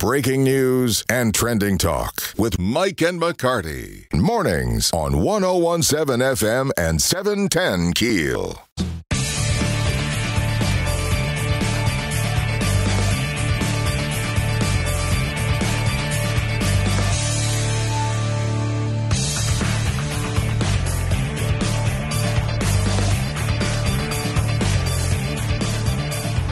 breaking news and trending talk with Mike and McCarty. Mornings on 101.7 FM and 710 KEEL.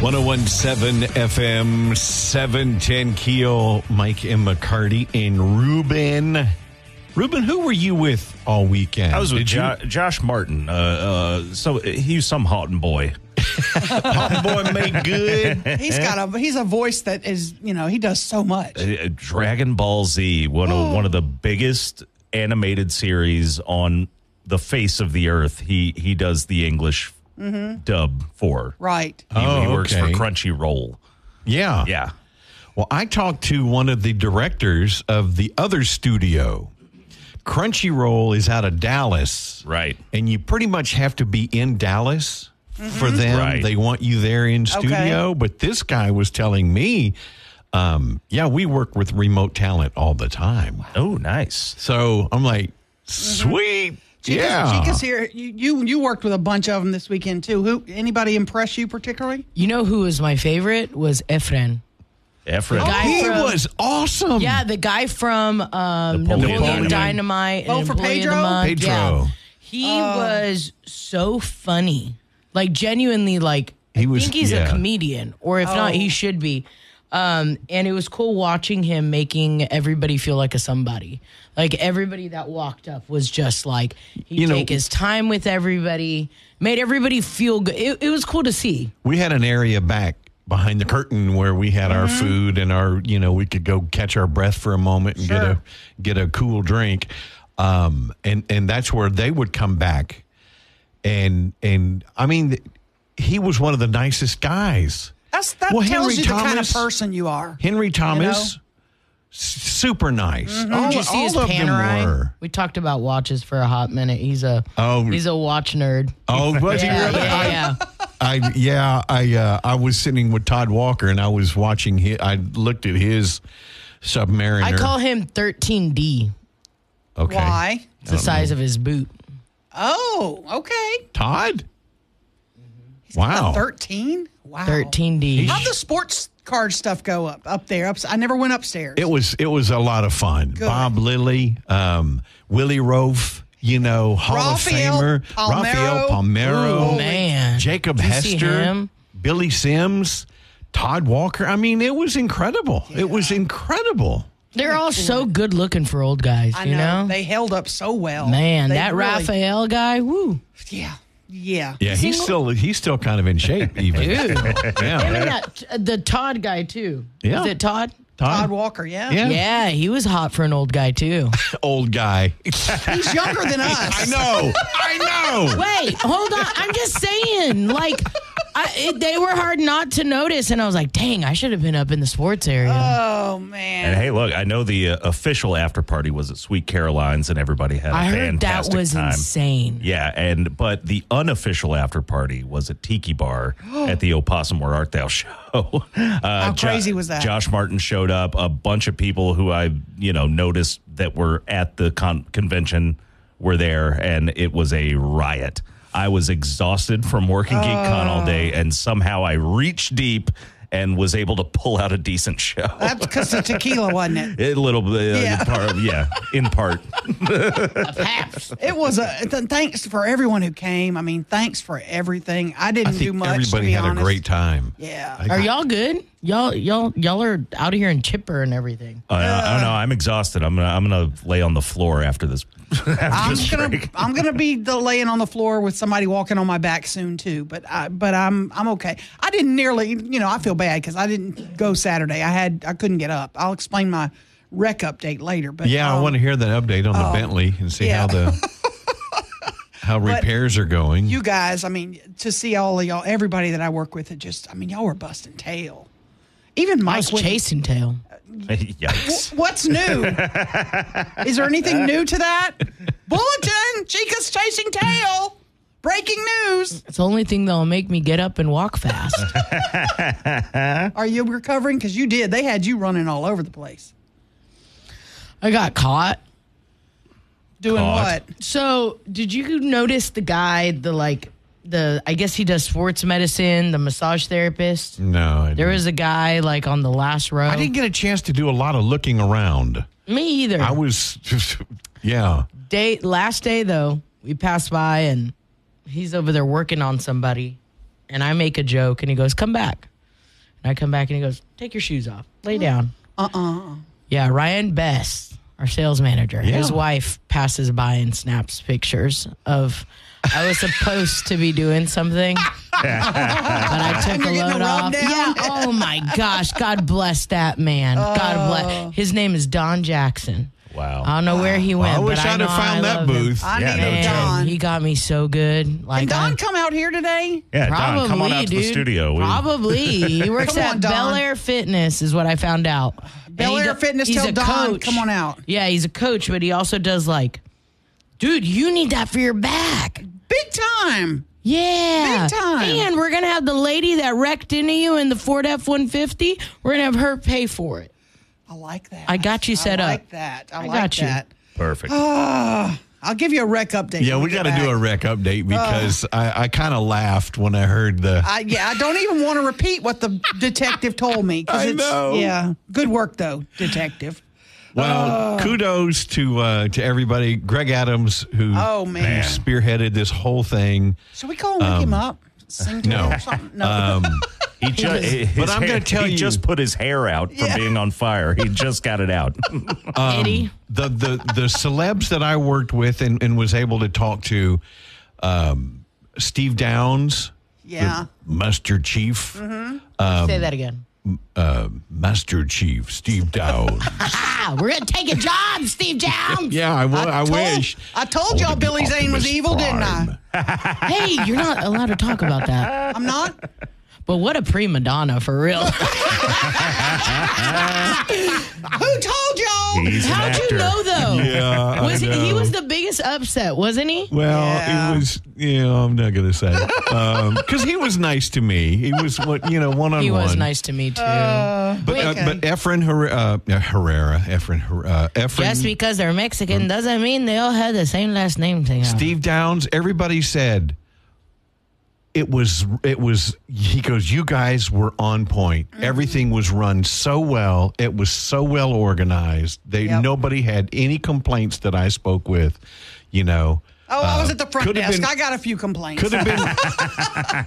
.101.7 FM, 710 KEEL, Mike and McCarty and Ruben. Ruben, who were you with all weekend? I was with Josh Martin. So he's some Houghton boy. Houghton boy made good. He's a voice that is, he does so much. Dragon Ball Z, one of the biggest animated series on the face of the earth. He does the English dub for. Right. He works for Crunchyroll. Yeah. Yeah. Well, I talked to one of the directors of the other studio. Crunchyroll is out of Dallas. Right. And you pretty much have to be in Dallas for them. Right. They want you there in studio. Okay. But this guy was telling me, we work with remote talent all the time. Oh, nice. So I'm like, sweet. Chica's here. You worked with a bunch of them this weekend, too. Anybody impress you particularly? You know who was my favorite? Was Efren. He was awesome. Yeah, the guy from Napoleon Dynamite. Oh, for Pedro? Pedro. Yeah. He was so funny. Like, genuinely, I think he's a comedian. Or if not, he should be. And it was cool watching him making everybody feel like a somebody. Like, everybody that walked up was just like, he'd take his time with everybody, made everybody feel good. It was cool to see. We had an area back behind the curtain where we had our food and our, we could go catch our breath for a moment and get a cool drink. And that's where they would come back. And I mean, he was one of the nicest guys. That tells you the kind of person you are. Henry Thomas, super nice. Did you see his Panerai? We talked about watches for a hot minute. He's a watch nerd. Oh, was he really? Yeah. I was sitting with Todd Walker and I was watching I looked at his Submariner. I call him 13D. Okay. Why? It's the size of his boot. Oh, okay. Todd? He's Wow. 13? Wow. 13D. How'd the sports card stuff go up there? I never went upstairs. It was a lot of fun. Good. Bob Lilly, Willie Rofe, Hall of Famer. Rafael Palmeiro. Oh, man. Jacob Did you see Hester. him? Billy Sims. Todd Walker. I mean, it was incredible. Yeah. It was incredible. They're all so good looking for old guys, I know. They held up so well. Man, They that really, Raphael guy, woo. Yeah. Yeah, he's still kind of in shape, even. Dude. Yeah. The Todd guy, too. Yeah. Is it Todd? Todd Walker, yeah. Yeah, he was hot for an old guy, too. Old guy. He's younger than us. I know. Wait, hold on. I'm just saying, they were hard not to notice, and I was like, dang, I should have been up in the sports area. Oh, man. And hey, look, I know the official after party was at Sweet Caroline's, and everybody had a fantastic time. That was insane. Yeah, but the unofficial after party was at Tiki Bar at the Opossum Where Art Thou show. How crazy was that? Josh Martin showed up. A bunch of people who I noticed that were at the convention were there, and it was a riot. I was exhausted from working GeekCon all day, and somehow I reached deep and was able to pull out a decent show. That's because of tequila, wasn't it? A little bit, in part. It was thanks for everyone who came. I mean, thanks for everything. I didn't do much. Everybody had a great time. Yeah. Are y'all good? Y'all are out here in chipper and everything. I don't know. I'm exhausted. I'm gonna lay on the floor after this. I'm gonna be laying on the floor with somebody walking on my back soon too. But I'm okay. I didn't nearly. I feel bad because I didn't go Saturday. I couldn't get up. I'll explain my wreck update later. But I want to hear that update on the Bentley and see how repairs are going. You guys, I mean, to see all of y'all, everybody that I work with, y'all were busting tail. Even Mike was chasing tail. Yikes. What's new? Is there anything new to that? Bulletin! Chica's chasing tail. Breaking news. It's the only thing that'll make me get up and walk fast. Are you recovering? Because you did. They had you running all over the place. I got caught. Doing what? So, did you notice the guy, I guess he does sports medicine, the massage therapist? No. There was a guy, on the last row. I didn't get a chance to do a lot of looking around. Me either. I was, yeah. Last day, though, we passed by, and he's over there working on somebody, and I make a joke, and he goes, come back. And I come back, and he goes, take your shoes off. Lay down. Yeah, Ryan Best, our sales manager, his wife passes by and snaps pictures of, I was supposed to be doing something, but I took a load off. Yeah, oh my gosh, God bless that man. God bless. His name is Don Jackson. Wow. I don't know where he went. I wish but I'd have found that booth. I need Don. He got me so good. Can Don come out here today? Yeah, probably, Don, come on out to the studio. Probably. He works at Bel Air Fitness is what I found out. Bel Air Fitness, tell Don, coach. Come on out. Yeah, he's a coach, but he also does dude, you need that for your back. Big time. Yeah. Big time. And we're going to have the lady that wrecked into you in the Ford F-150, we're going to have her pay for it. I like that. I got you set up. I like that. I like got you. that. Perfect. I'll give you a rec update. Yeah, we got to do a rec update because I kind of laughed when I heard the. I don't even want to repeat what the detective told me. I know. Yeah. Good work, though, detective. Well, kudos to everybody. Greg Adams, who spearheaded this whole thing. Should we call him up? Sing to him or something? No. But I'm going to tell you, he just put his hair out from being on fire. He just got it out. Eddie, the celebs that I worked with and was able to talk to, Steve Downs, the Mustard Chief. say that again. Master Chief Steve Downs. We're going to take a job, Steve Downs. Yeah, I wish. I told y'all Billy Zane was evil, didn't I? Hey, you're not allowed to talk about that. I'm not? But what a prima donna, for real. Who told y'all? How'd you know, though? Yeah, he was the biggest upset, wasn't he? Well, it was, I'm not going to say. Because he was nice to me. He was, one-on-one. He was nice to me, too. But Efren Herrera. Just because they're Mexican doesn't mean they all had the same last name. Steve Downs, everybody said, It was, he goes, you guys were on point. Mm-hmm. Everything was run so well. It was so well organized. Nobody had any complaints that I spoke with, I was at the front desk. I got a few complaints. Could have been.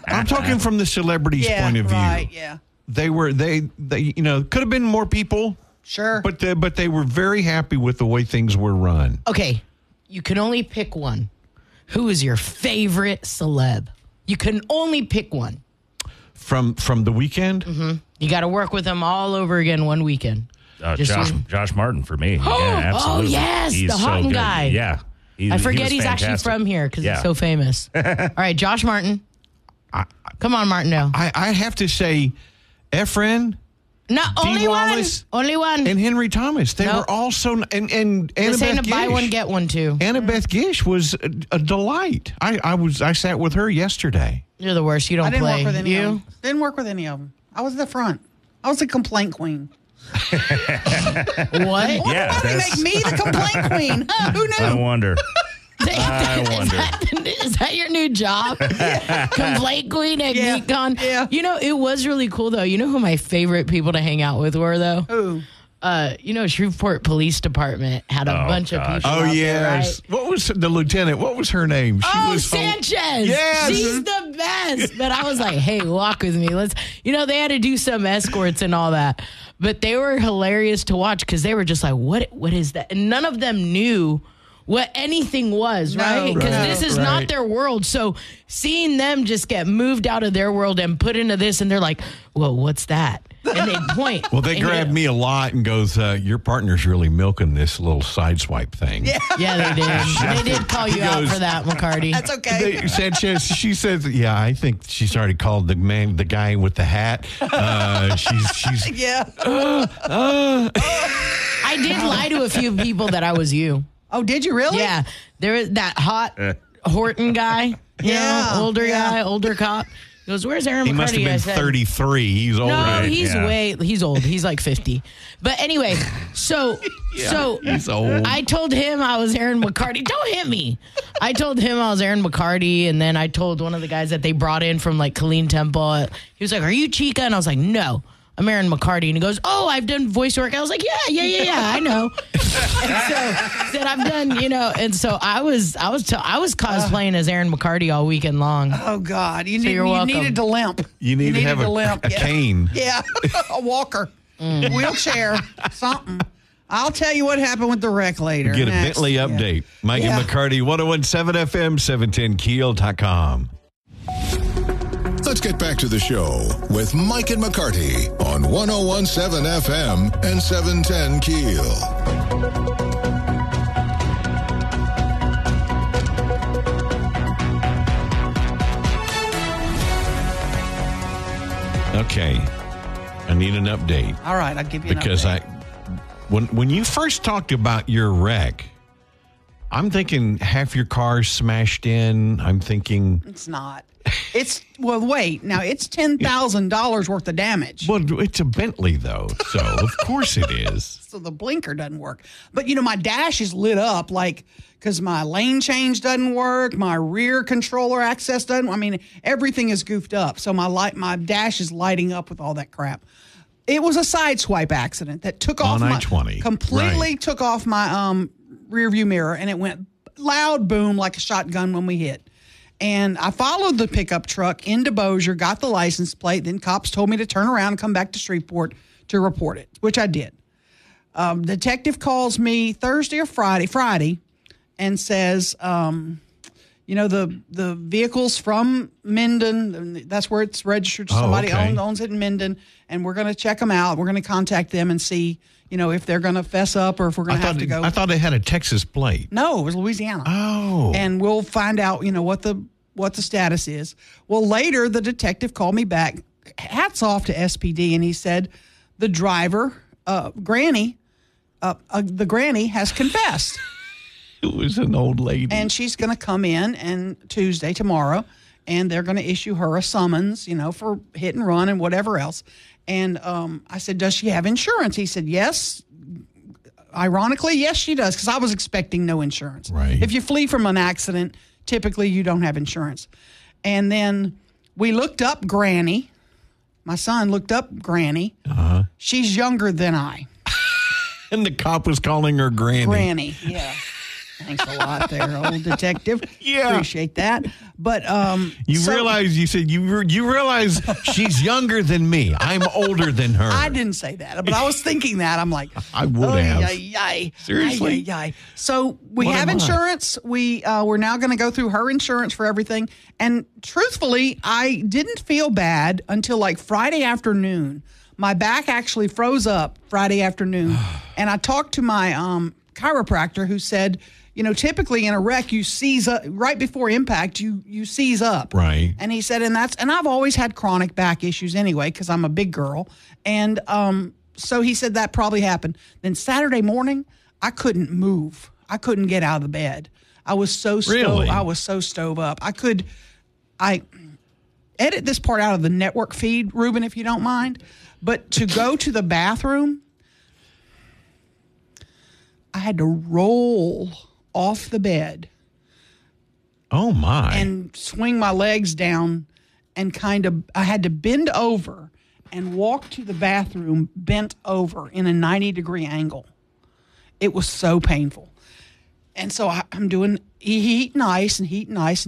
I'm talking from the celebrity's point of view. Right, yeah. They could have been more people. Sure. But they were very happy with the way things were run. Okay. You can only pick one. Who is your favorite celeb? You can only pick one. From the weekend? Mm-hmm. You got to work with them all over again one weekend. Josh Martin for me. Yeah, absolutely. Oh, yes. He's the Houghton so guy. Yeah. I forget he's actually from here because he's so famous. All right, Josh Martin. Come on, Martindale. I have to say, Efren. No, only Wallace, one. Only one. And Henry Thomas. They were all so. And this ain't a Gish, buy one, get one, too. Annabeth Gish was a delight. I sat with her yesterday. You're the worst. You don't play. I didn't work with any of them. Didn't work with any of them. I was at the front. I was the complaint queen. What? Why they make me the complaint queen? Who knew? I wonder. Is that your new job? Complaint queen at GeekCon? Yeah. It was really cool, though. You know who my favorite people to hang out with were, though? Who? Shreveport Police Department had a bunch of people. Oh, out yes. there, right? What was the lieutenant? What was her name? She was Sanchez. Yes. She's the best. But I was like, hey, walk with me. Let's, they had to do some escorts and all that. But they were hilarious to watch because they were just like, what is that? And none of them knew what anything was, right? Because this is not their world. So seeing them just get moved out of their world and put into this, and they're like, well, what's that? And they point. Well, they grabbed me a lot and goes, your partner's really milking this little sideswipe thing. Yeah, they did. They did call you out for that, McCarty. That's okay. She says, I think she's already called the guy with the hat. She's yeah. I did lie to a few people that I was you. Oh, did you really? Yeah. There is that hot Horton guy. Older guy, older cop. He goes, where's Aaron McCarty? He must have been 33. He's older. No, he's old. He's like 50. But anyway, so he's old. I told him I was Aaron McCarty. Don't hit me. I told him I was Aaron McCarty, and then I told one of the guys that they brought in from like Killeen Temple. He was like, are you Chica? And I was like, no. I'm Aaron McCarty. And he goes, oh, I've done voice work. I was like, yeah, I know. And so he said, I've done, and so I was cosplaying as Aaron McCarty all weekend long. Oh, God. You welcome. needed to limp. You need to have a cane. Yeah, a walker, wheelchair, something. I'll tell you what happened with the wreck later. Get a Bentley update. Mike and McCarty, 1017 FM, 710keel.com. Let's get back to the show with Mike and McCarty on 1017 FM and 710 KEEL. Okay. I need an update. All right, I'll give you an because update. When you first talked about your wreck, I'm thinking half your car's smashed in. I'm thinking it's not. Wait. Now it's $10,000 worth of damage. Well, it's a Bentley though, so of course it is. So the blinker doesn't work. But my dash is lit up because my lane change doesn't work, my rear controller access doesn't. I mean, everything is goofed up. So my dash is lighting up with all that crap. It was a sideswipe accident that took off on I-20. Completely took off my rear view mirror, and it went loud boom like a shotgun when we hit. And I followed the pickup truck into Bossier, got the license plate. Then cops told me to turn around and come back to Shreveport to report it, which I did. Detective calls me Thursday or Friday, and says, the vehicle's from Minden. That's where it's registered. Somebody owns it in Minden, and we're going to check them out. We're going to contact them and see, if they're going to fess up or if we're going to have to go. I thought they had a Texas plate. No, it was Louisiana. Oh. And we'll find out, what the status is. Well, later the detective called me back. Hats off to SPD, and he said the driver, Granny, the granny has confessed. It was an old lady. And she's going to come in tomorrow, and they're going to issue her a summons, for hit and run and whatever else. And I said, does she have insurance? He said, yes. Ironically, yes, she does, because I was expecting no insurance. Right. If you flee from an accident, typically you don't have insurance. And then we looked up Granny. My son looked up Granny. Uh-huh. She's younger than I. And the cop was calling her Granny. Granny, yeah. Thanks a lot there, old detective. Yeah. Appreciate that. But you realize she's younger than me. I'm older than her. I didn't say that, but I was thinking that. I'm like, I would have. Seriously? So we have insurance. We're now going to go through her insurance for everything. And truthfully, I didn't feel bad until like Friday afternoon. My back actually froze up Friday afternoon. And I talked to my chiropractor who said, typically in a wreck, you seize up right before impact. You seize up, right? And he said, and I've always had chronic back issues anyway because I'm a big girl, and so he said that probably happened. Then Saturday morning, I couldn't move. I couldn't get out of the bed. I was so stove up. I edit this part out of the network feed, Ruben, if you don't mind. But to go to the bathroom, I had to roll off the bed. Oh, my. And swing my legs down and I had to bend over and walk to the bathroom bent over in a 90-degree angle. It was so painful. And so I'm doing heat and ice and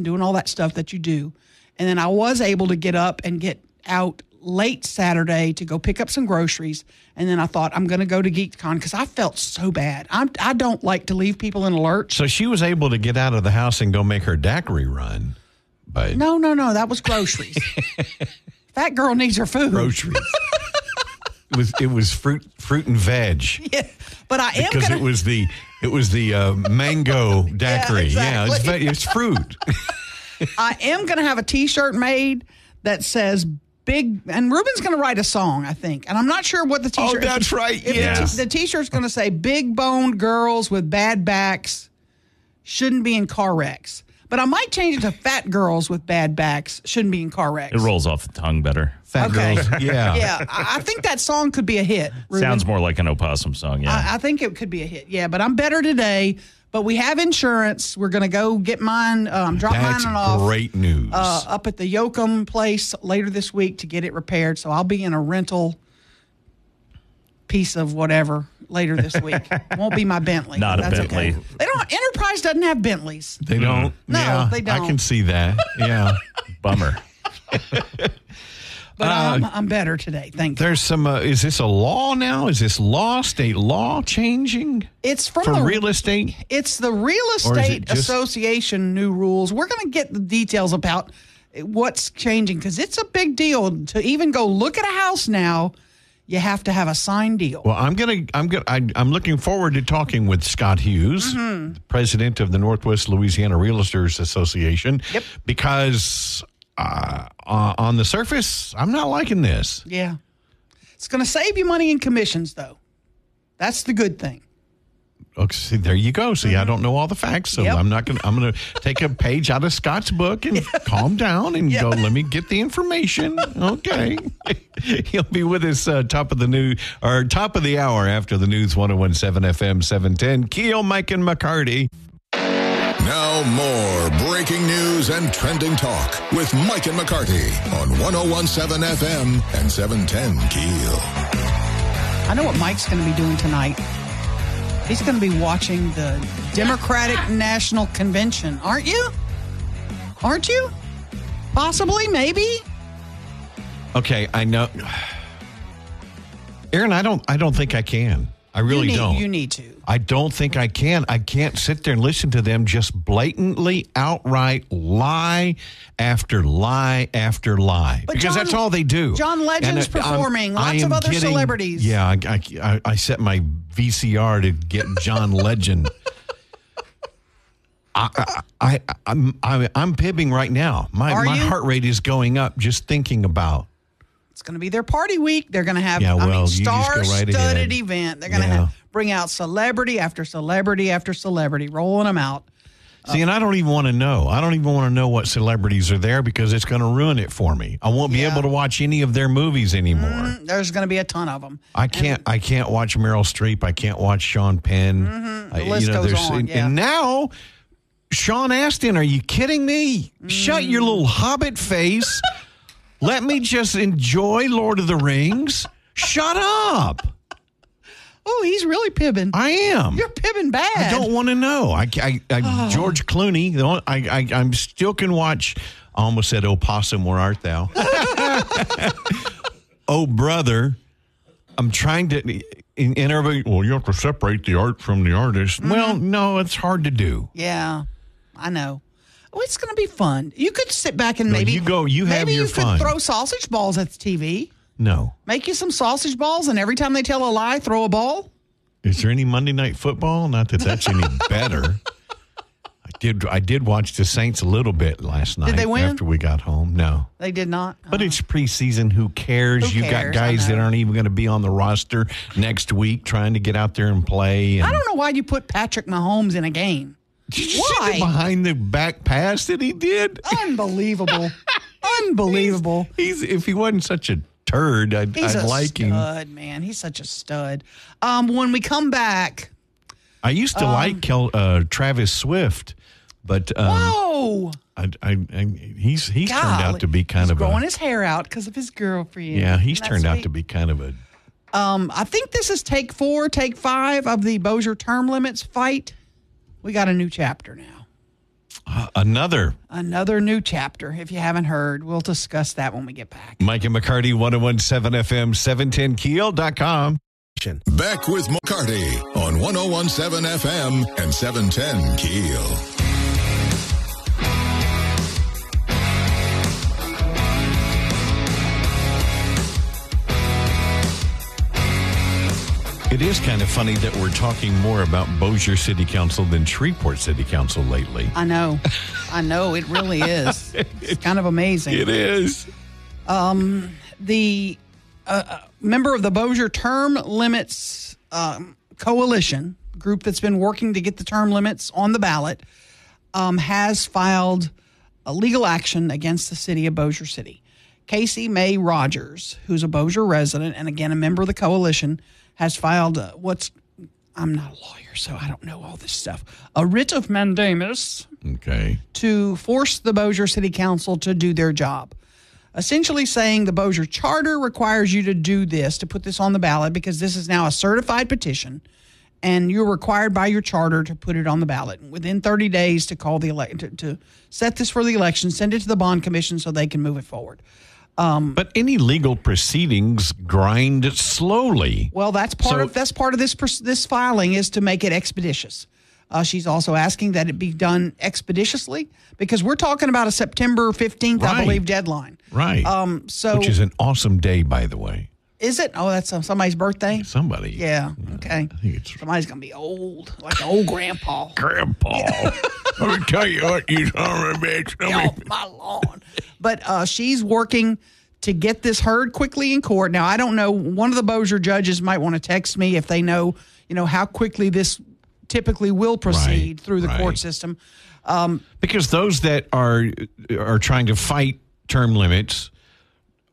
doing all that stuff that you do. And then I was able to get up and get out late Saturday to go pick up some groceries. And then I thought, I'm going to go to GeekCon because I felt so bad. I don't like to leave people in a lurch. So she was able to get out of the house and go make her daiquiri run. But No. That was groceries. That girl needs her food. Groceries. It was fruit and veg. Yeah, but I am because it was the mango daiquiri. Yeah, exactly. It's fruit. I am going to have a T-shirt made that says big, and Ruben's going to write a song, I think. And I'm not sure what the T-shirt is. Oh, that's right. Yes. The T-shirt's going to say big boned girls with bad backs shouldn't be in car wrecks. But I might change it to fat girls with bad backs shouldn't be in car wrecks. It rolls off the tongue better. Fat girls, yeah. Yeah, I think that song could be a hit. Ruben. Sounds more like an opossum song, yeah. I think it could be a hit, yeah. But I'm better today. But we have insurance. We're going to go get mine, drop That's mine off. Great news. Up at the Yoakum place later this week to get it repaired. So I'll be in a rental piece of whatever later this week. Won't be my Bentley. Not a Bentley. Okay. They don't. Enterprise doesn't have Bentleys. They don't? No, yeah, they don't. I can see that. Yeah. Bummer. But I'm better today. Thank you. There's some, is this a law now? Is this state law changing? It's from for the real estate? It's the Real Estate Association new rules. We're going to get the details about what's changing because it's a big deal to even go look at a house now. You have to have a signed deal. Well, I'm looking forward to talking with Scott Hughes, president of the Northwest Louisiana Realtors Association, because on the surface, I'm not liking this. Yeah. It's going to save you money in commissions, though. That's the good thing. Okay, see, there you go. See, I don't know all the facts, so I'm going to take a page out of Scott's book and calm down and go, let me get the information. Okay. He'll be with us top of the hour after the news 101.7 FM 710. KEEL, Mike and McCarty. Now more breaking news and trending talk with Mike and McCarty on 101.7 FM and 710 KEEL. I know what Mike's going to be doing tonight. He's going to be watching the Democratic National Convention. Aren't you? Aren't you? Possibly, maybe. Okay, I know. Aaron, I don't think I can. I really don't. You need to. I don't think I can. I can't sit there and listen to them just blatantly, outright lie after lie after lie. But because that's all they do. John Legend's performing. Lots of other celebrities. Yeah, I set my VCR to get John Legend. I'm pibbing right now. My heart rate is going up just thinking about. It's going to be their party week. They're going to have star-studded event. They're going to bring out celebrity after celebrity after celebrity, rolling them out. See, and I don't even want to know. I don't even want to know what celebrities are there because it's going to ruin it for me. I won't be able to watch any of their movies anymore. There's going to be a ton of them. I can't watch Meryl Streep. I can't watch Sean Penn. The list goes on. And now, Sean Astin, are you kidding me? Shut your little hobbit face. Let me just enjoy Lord of the Rings. Shut up. Oh, he's really pibbing. I am. You're pibbing bad. I don't want to know. George Clooney, I still can watch. I almost said, "Oh, possum, where art thou?" Oh, brother. I'm trying to, and everybody, well, you have to separate the art from the artist. Well, no, it's hard to do. Yeah, I know. Oh, it's going to be fun. You could sit back and maybe you have your fun. Maybe you could throw sausage balls at the TV. No. Make you some sausage balls, and every time they tell a lie, throw a ball. Is there any Monday Night Football? Not that that's any better. I did watch the Saints a little bit last night. Did they win? After we got home? No. They did not? But it's preseason. Who cares? You got guys that aren't even going to be on the roster next week trying to get out there and play. I don't know why you put Patrick Mahomes in a game. Did you see the behind the back pass that he did? Unbelievable. Unbelievable. If he wasn't such a turd, I'd like him. He's a stud, man. He's such a stud. When we come back. I used to like Travis Swift, but whoa. He's turned out to be kind of growing his hair out because of his girlfriend. Yeah, he's turned out to be kind of a. I think this is take 5 of the Bossier term limits fight. We got a new chapter now. Another new chapter. If you haven't heard, we'll discuss that when we get back. Mike and McCarty, 101.7 FM, 710KEEL.com. Back with McCarty on 101.7 FM and 710 KEEL. It is kind of funny that we're talking more about Bossier City Council than Shreveport City Council lately. I know. It really is. It's kind of amazing. It is. The member of the Bossier Term Limits Coalition, group that's been working to get the term limits on the ballot, has filed a legal action against the city of Bossier City. Casey May Rogers, who's a Bossier resident and, again, a member of the coalition, has filed I'm not a lawyer, so I don't know all this stuff, a writ of mandamus to force the Bossier City Council to do their job. Essentially saying the Bossier Charter requires you to do this, to put this on the ballot, because this is now a certified petition, and you're required by your charter to put it on the ballot within 30 days to call the to set this for the election, send it to the bond commission so they can move it forward. But any legal proceedings grind slowly. Well, that's part of this filing is to make it expeditious. She's also asking that it be done expeditiously because we're talking about a September 15th, I believe, deadline. Right. Which is an awesome day, by the way. Is it? Oh, that's somebody's birthday? Somebody. Yeah. Okay. I think it's somebody's going to be old, like an old grandpa. Grandpa. Let me tell you what, you son of a bitch. Get off my lawn. But she's working to get this heard quickly in court. Now, I don't know. One of the Bossier judges might want to text me if they know, how quickly this typically will proceed through the court system. Because those that are trying to fight term limits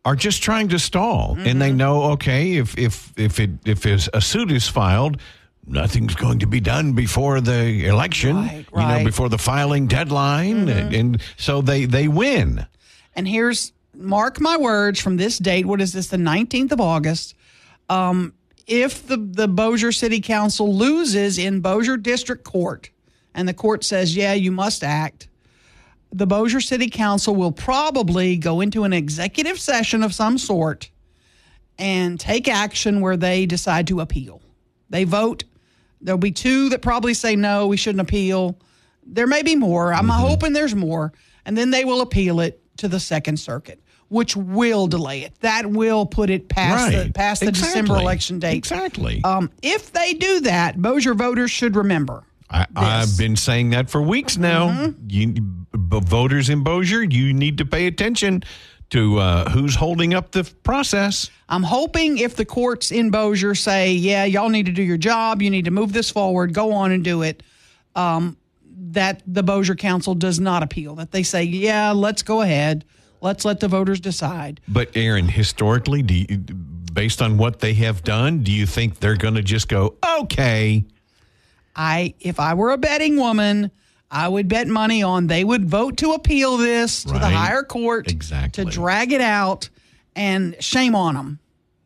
are just trying to stall, and they know, okay, if a suit is filed, nothing's going to be done before the election, before the filing deadline, and so they win. And here's, mark my words, from this date, what is this, the 19th of August, if the Bossier City Council loses in Bossier District Court, and the court says, yeah, you must act, the Bossier City Council will probably go into an executive session of some sort and take action where they decide to appeal. They vote. There'll be 2 that probably say, no, we shouldn't appeal. There may be more. I'm hoping there's more. And then they will appeal it to the Second Circuit, which will delay it. That will put it past the December election date. Exactly. If they do that, Bossier voters should remember. I've been saying that for weeks now. Voters in Bossier, you need to pay attention to who's holding up the process. I'm hoping if the courts in Bossier say, yeah, y'all need to do your job, you need to move this forward, go on and do it, that the Bossier Council does not appeal, that they say, yeah, let's go ahead. Let's let the voters decide. But, Aaron, historically, based on what they have done, do you think they're going to just go, okay? If I were a betting woman, I would bet money on they would vote to appeal this to the higher court, to drag it out, and shame on them.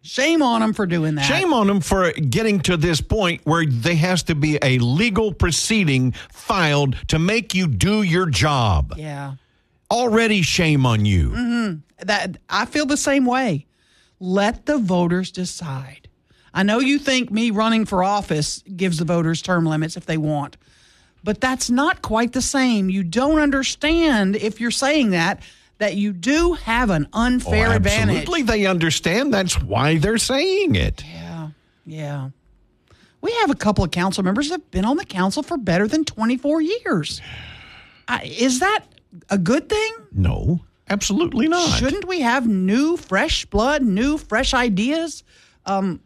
Shame on them for doing that. Shame on them for getting to this point where there has to be a legal proceeding filed to make you do your job. Yeah. Already shame on you. That I feel the same way. Let the voters decide. I know you think me running for office gives the voters term limits if they want, but that's not quite the same. You don't understand, if you're saying that you do have an unfair advantage. Absolutely, they understand. That's why they're saying it. Yeah. We have a couple of council members that have been on the council for better than 24 years. Is that a good thing? No, absolutely not. Shouldn't we have new, fresh blood, new, fresh ideas? I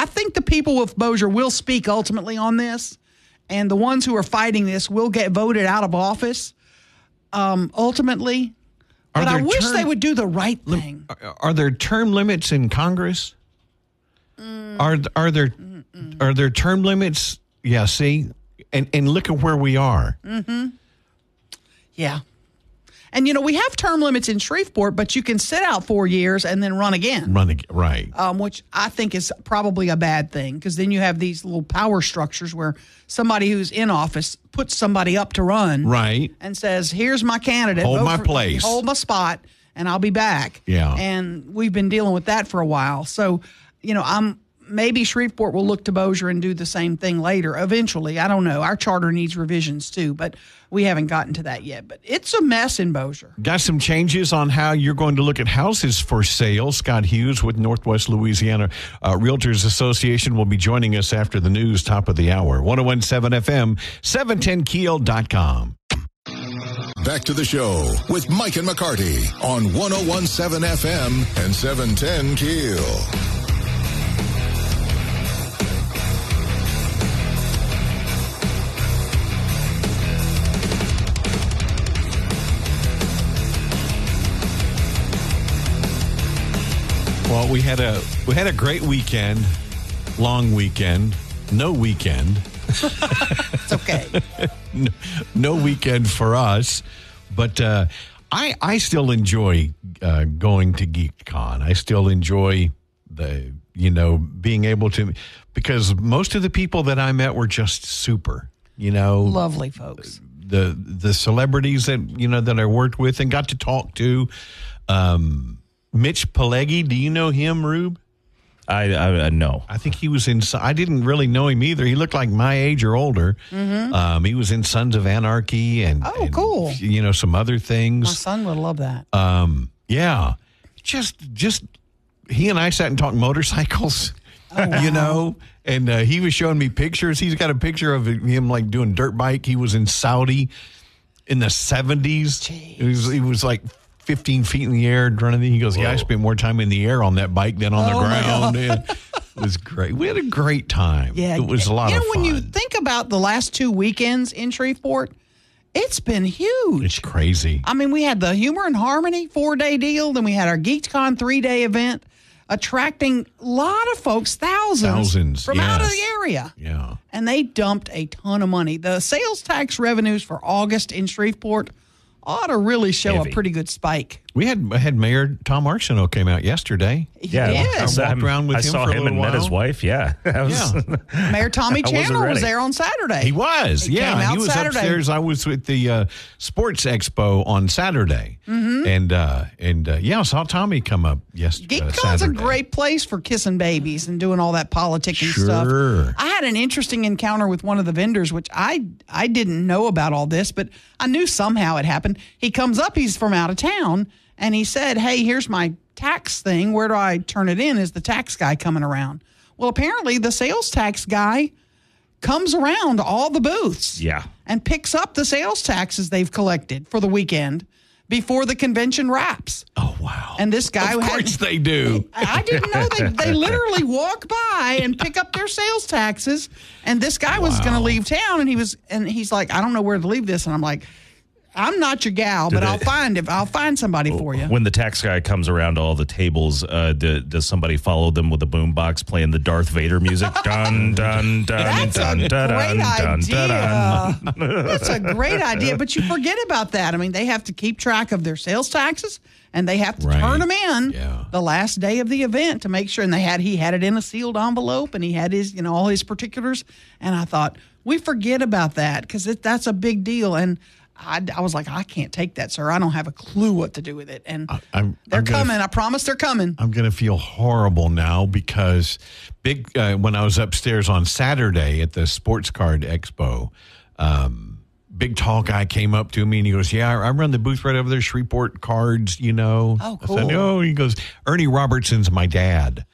think the people of Bossier will speak ultimately on this, and the ones who are fighting this will get voted out of office ultimately. But I wish they would do the right thing. Are there term limits in Congress? Are there term limits? Yeah, see? And look at where we are. Yeah. And, we have term limits in Shreveport, but you can sit out 4 years and then run again. Right. Which I think is probably a bad thing, because then you have these little power structures where somebody who's in office puts somebody up to run. Right. And says, here's my candidate. Hold my place. Hold my spot, and I'll be back. Yeah. And we've been dealing with that for a while. So, maybe Shreveport will look to Bossier and do the same thing later. Eventually, I don't know. Our charter needs revisions too, but we haven't gotten to that yet. But it's a mess in Bossier. Got some changes on how you're going to look at houses for sale. Scott Hughes with Northwest Louisiana Realtors Association will be joining us after the news, top of the hour. 101.7 FM, 710keel.com. Back to the show with Mike and McCarty on 101.7 FM and 710 KEEL. we had a great weekend, long weekend, no weekend. It's okay. No weekend for us, but I still enjoy going to GeekCon. I still enjoy being able to, because most of the people that I met were just super, lovely folks. The celebrities that I worked with and got to talk to. Mitch Pileggi, do you know him, Rube? I know. I think he was in. I didn't really know him either. He looked like my age or older. Mm-hmm. He was in Sons of Anarchy and cool. Some other things. My son would love that. Yeah, just he and I sat and talked motorcycles. Oh, wow. And he was showing me pictures. He's got a picture of him like doing dirt bike. He was in Saudi in the 70s. He was like 15 feet in the air running. He goes, "Yeah, I spent more time in the air on that bike than on the ground." It was great. We had a great time. Yeah, it was a lot of fun. When you think about the last 2 weekends in Shreveport, it's been huge. It's crazy. I mean, we had the Humor and Harmony 4-day deal. Then we had our GeekCon 3-day event, attracting a lot of folks, thousands from out of the area. Yeah. And they dumped a ton of money. The sales tax revenues for August in Shreveport ought to really show a pretty good spike. We had Mayor Tom Arsenault came out yesterday. Yeah, I walked around with him saw for a him and little met his while. wife. Yeah, Mayor Tommy Chandler was there on Saturday. He was. He came out he was Saturday. Upstairs. I was with the Sports Expo on Saturday, and I saw Tommy come up yesterday. GeekCon's a great place for kissing babies and doing all that politicking stuff. I had an interesting encounter with one of the vendors, which I didn't know about all this, but I knew somehow it happened. He comes up. He's from out of town. And he said, "Hey, here's my tax thing. Where do I turn it in? Is the tax guy coming around?" Well, apparently the sales tax guy comes around all the booths. Yeah. And picks up the sales taxes they've collected for the weekend before the convention wraps. Oh, wow. And this guy... Of course they do. I didn't know they literally walk by and pick up their sales taxes. And this guy was going to leave town, and he's like, "I don't know where to leave this." And I'm like, "I'm not your gal, but I'll find somebody for you." When the tax guy comes around to all the tables, does somebody follow them with a boombox playing the Darth Vader music? Dun dun dun. That's dun, a dun, great dun, idea. dun, dun. That's a great idea, but you forget about that. I mean, they have to keep track of their sales taxes, and they have to turn them in the last day of the event to make sure. And he had it in a sealed envelope, and he had his all his particulars. And I thought, we forget about that because that's a big deal. And I was like, "I can't take that, sir. I don't have a clue what to do with it." And they're coming. I promise they're coming. I'm going to feel horrible now because when I was upstairs on Saturday at the Sports Card Expo, big tall guy came up to me and he goes, "Yeah, I run the booth right over there, Shreveport Cards, Oh, cool. I said, "No." He goes, "Ernie Robertson's my dad."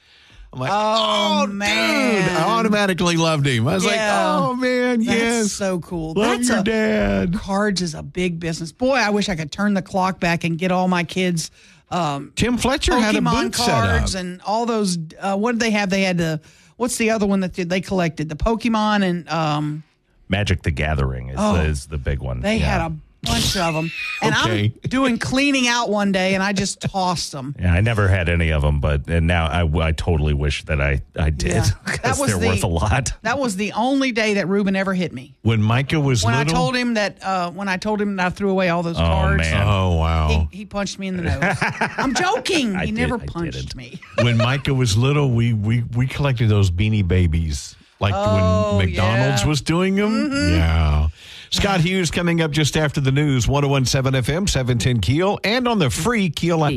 I'm like, "Oh, man. Dude." I automatically loved him. I was like, "Oh, man, That's so cool. Love your dad." Cards is a big business. Boy, I wish I could turn the clock back and get all my kids Tim Fletcher Pokemon had a booth cards set up. and all those. What did they have? They had what's the other one that they collected? The Pokemon and Magic the Gathering is the big one. They had a bunch of them. And I'm doing cleaning out one day, and I just tossed them. Yeah, I never had any of them, and now I totally wish that I did because they're worth a lot. That was the only day that Ruben ever hit me. When Micah was little? I told him that I threw away all those cards. Man. Oh, wow. He punched me in the nose. I'm joking. He never punched me. When Micah was little, we collected those Beanie Babies. Like when McDonald's was doing them? Mm-hmm. Yeah. Scott Hughes coming up just after the news, 101.7 FM, 710 KEEL, and on the free KEEL app.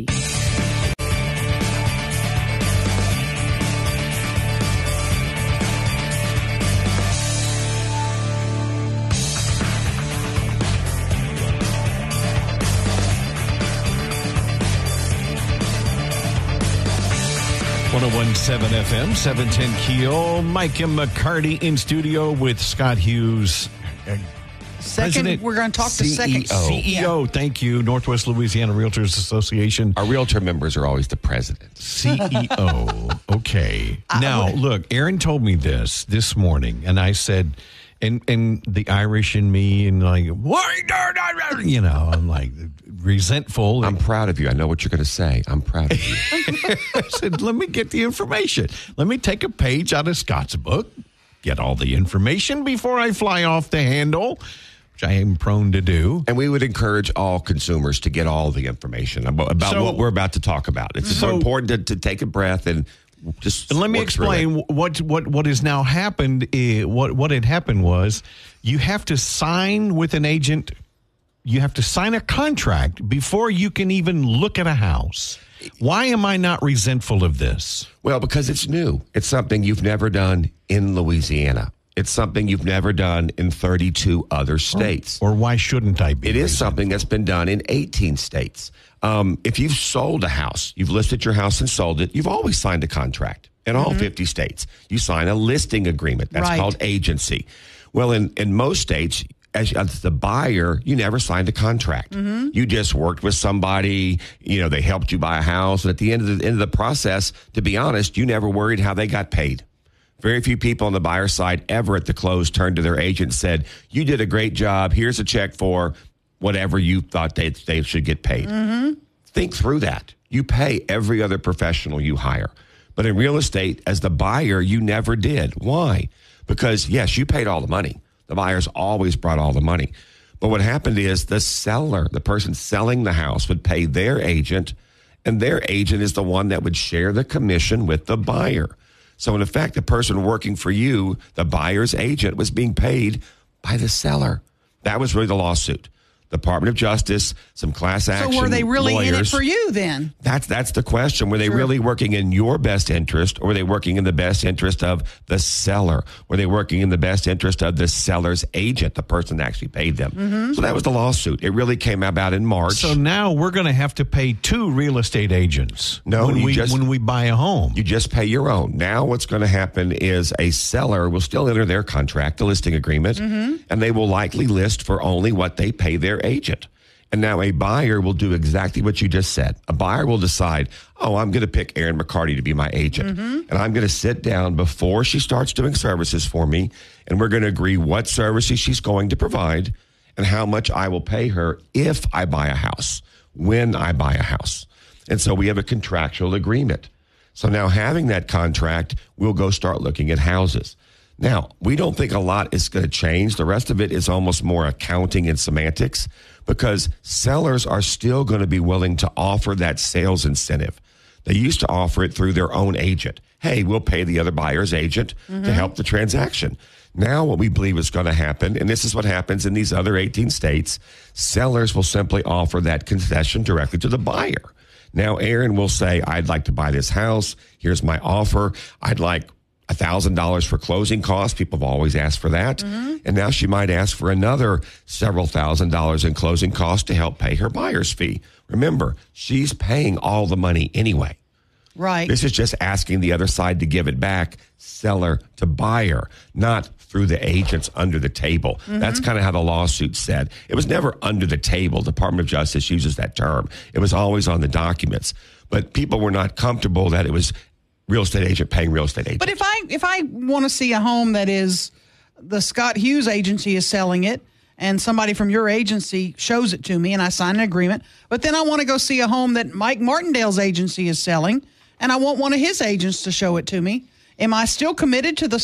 FM, 710 KEEL. Mike and McCarty in studio with Scott Hughes. Second, we're going to talk to second CEO. Thank you, Northwest Louisiana Realtors Association. Our realtor members are always the president. CEO. Okay. Now, look, Aaron told me this morning, and I said, And the Irish in me, and like, why, I'm like resentful. I'm proud of you. I know what you're going to say. I'm proud of you. I said, let me get the information. Let me take a page out of Scott's book, get all the information before I fly off the handle, which I am prone to do. And we would encourage all consumers to get all the information about what we're about to talk about. It's so important to take a breath and just let me explain what has now happened. What had happened was you have to sign with an agent. You have to sign a contract before you can even look at a house. Why am I not resentful of this? Well, because it's new. It's something you've never done in Louisiana. It's something you've never done in 32 other states. Or why shouldn't I be? It is something that's been done in 18 states. If you've sold a house, you've listed your house and sold it, you've always signed a contract in all 50 states. You sign a listing agreement. That's called agency. Well, in most states, as the buyer, you never signed a contract. You just worked with somebody, they helped you buy a house. And at the end of the process, to be honest, you never worried how they got paid. Very few people on the buyer side ever at the close turned to their agent and said, you did a great job. Here's a check for whatever you thought they should get paid. Think through that. You pay every other professional you hire. But in real estate, as the buyer, you never did. Why? Because, yes, you paid all the money. The buyers always brought all the money. But what happened is the seller, the person selling the house, would pay their agent, and their agent is the one that would share the commission with the buyer. So, in effect, the person working for you, the buyer's agent, was being paid by the seller. That was really the lawsuit. Department of Justice, some class action. So were they really lawyers. in it for you then? That's the question. Were they really working in your best interest, or were they working in the best interest of the seller? Were they working in the best interest of the seller's agent, the person that actually paid them? So that was the lawsuit. It really came about in March. So now we're going to have to pay 2 real estate agents when we buy a home. You just pay your own. Now what's going to happen is a seller will still enter their contract, the listing agreement, and they will likely list for only what they pay their agent. And now a buyer will do exactly what you just said. A buyer will decide, I'm going to pick Erin McCarty to be my agent. And I'm going to sit down before she starts doing services for me, and we're going to agree what services she's going to provide and how much I will pay her if I buy a house, when I buy a house. And so we have a contractual agreement. So now having that contract, we'll go start looking at houses. Now, we don't think a lot is going to change. The rest of it is almost more accounting and semantics, because sellers are still going to be willing to offer that sales incentive. They used to offer it through their own agent. Hey, we'll pay the other buyer's agent to help the transaction. Now what we believe is going to happen, and this is what happens in these other 18 states, sellers will simply offer that concession directly to the buyer. Now, Erin will say, I'd like to buy this house. Here's my offer. I'd like $1,000 for closing costs. People have always asked for that. And now she might ask for another several $1,000s in closing costs to help pay her buyer's fee. Remember, she's paying all the money anyway. Right. This is just asking the other side to give it back, seller to buyer, not through the agents under the table. That's kind of how the lawsuit said. It was never under the table. Department of Justice uses that term. It was always on the documents. But people were not comfortable that it was real estate agent paying real estate agent. But if I want to see a home that is the Scott Hughes agency is selling it, and somebody from your agency shows it to me and I sign an agreement, but then I want to go see a home that Mike Martindale's agency is selling, and I want one of his agents to show it to me, am I still committed to the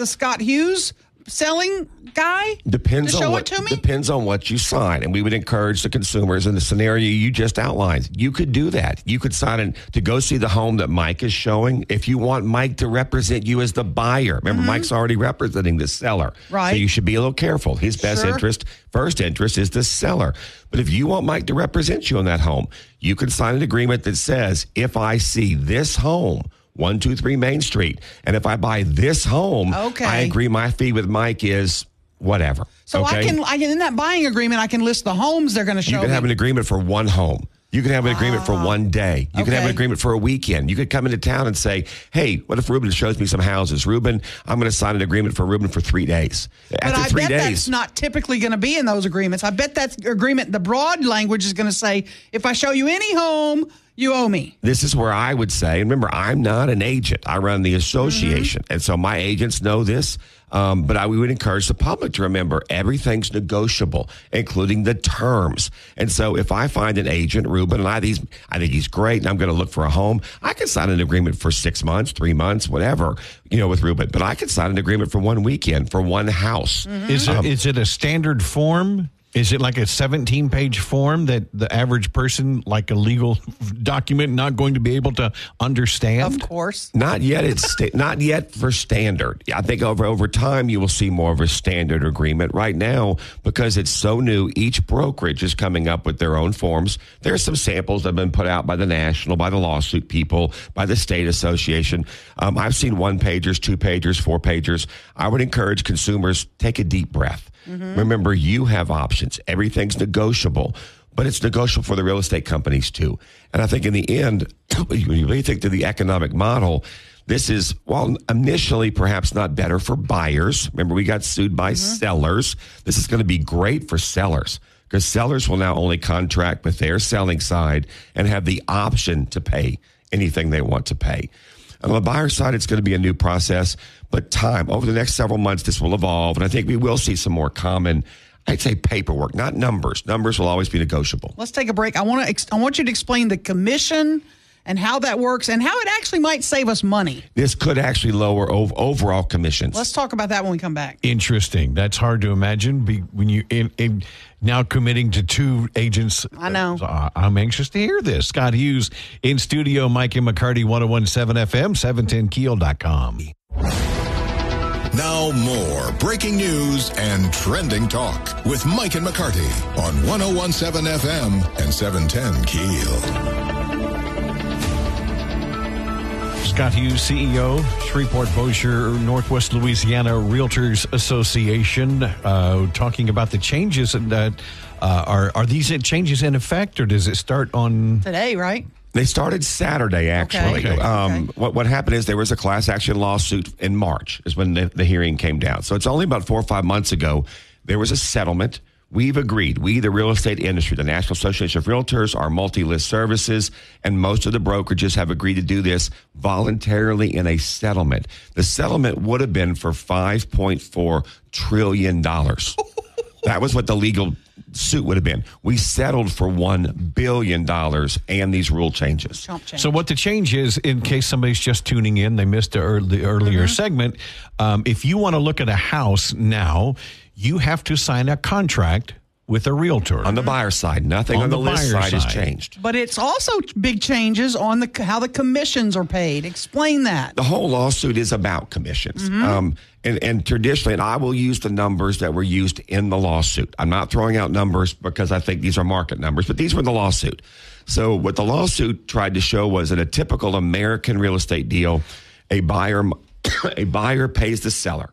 Scott Hughes selling guy depends to show on what, it to me? Depends on what you sign. And we would encourage the consumers in the scenario you just outlined. You could do that. You could sign in to go see the home that Mike is showing. If you want Mike to represent you as the buyer, remember Mike's already representing the seller. Right. So you should be a little careful. His best interest, first interest is the seller. But if you want Mike to represent you on that home, you can sign an agreement that says, if I see this home, 123 Main Street, and if I buy this home, I agree my fee with Mike is whatever. So I can in that buying agreement, I can list the homes they're going to show me. You can have an agreement for one home. You can have an agreement for one day. You can have an agreement for a weekend. You could come into town and say, hey, what if Ruben shows me some houses? Ruben, I'm going to sign an agreement for Ruben for 3 days. After 3 days. That's not typically going to be in those agreements. I bet that agreement, the broad language is going to say, if I show you any home, you owe me. This is where I would say, remember, I'm not an agent. I run the association. And so my agents know this. But we would encourage the public to remember everything's negotiable, including the terms. And so if I find an agent, Ruben, and I think he's great, and I'm going to look for a home, I can sign an agreement for 6 months, 3 months, whatever, with Ruben. But I could sign an agreement for one weekend, for one house. Mm-hmm. Is it a standard form? Is it like a 17-page form that the average person, like a legal document, not going to be able to understand? Of course. Not yet. It's not yet for standard. I think over time you will see more of a standard agreement. Right now, because it's so new, each brokerage is coming up with their own forms. There are some samples that have been put out by the national, by the lawsuit people, by the state association. I've seen 1-pagers, 2-pagers, 4-pagers. I would encourage consumers, take a deep breath. Mm-hmm. Remember, you have options. Everything's negotiable, but it's negotiable for the real estate companies too. And I think in the end, when you really think to the economic model, this is, while initially perhaps not better for buyers. Remember, we got sued by sellers. This is going to be great for sellers because sellers will now only contract with their selling side and have the option to pay anything they want to pay. On the buyer side, it's going to be a new process, but over the next several months, this will evolve, and I think we will see some more common, I'd say, paperwork, not numbers. Numbers will always be negotiable. Let's take a break. I want you to explain the commission and how that works and how it actually might save us money. This could actually lower overall commissions. Let's talk about that when we come back. Interesting. That's hard to imagine when you now committing to 2 agents. I know. I'm anxious to hear this. Scott Hughes in studio, Mike and McCarty, 101.7 FM, 710keel.com. Now more breaking news and trending talk with Mike and McCarty on 101.7 FM and 710 KEEL. Scott Hughes, CEO, Shreveport, Bossier, Northwest Louisiana Realtors Association, talking about the changes that are these changes in effect, or does it start on today? Right. They started Saturday, actually. Okay. What happened is there was a class action lawsuit in March is when the hearing came down. So it's only about 4 or 5 months ago. There was a settlement. We've agreed. We, the real estate industry, the National Association of Realtors, our multi-list services, and most of the brokerages have agreed to do this voluntarily in a settlement. The settlement would have been for $5.4 trillion. That was what the legal suit would have been. We settled for $1 billion and these rule changes. So what the change is, in case somebody's just tuning in, they missed the earlier segment, if you want to look at a house now, you have to sign a contract with a realtor. On the buyer side, nothing on the list side has changed. But it's also big changes on how the commissions are paid. Explain that. The whole lawsuit is about commissions. And traditionally, and I will use the numbers that were used in the lawsuit. I'm not throwing out numbers because I think these are market numbers, but these were the lawsuit. So what the lawsuit tried to show was in a typical American real estate deal, a buyer pays the seller.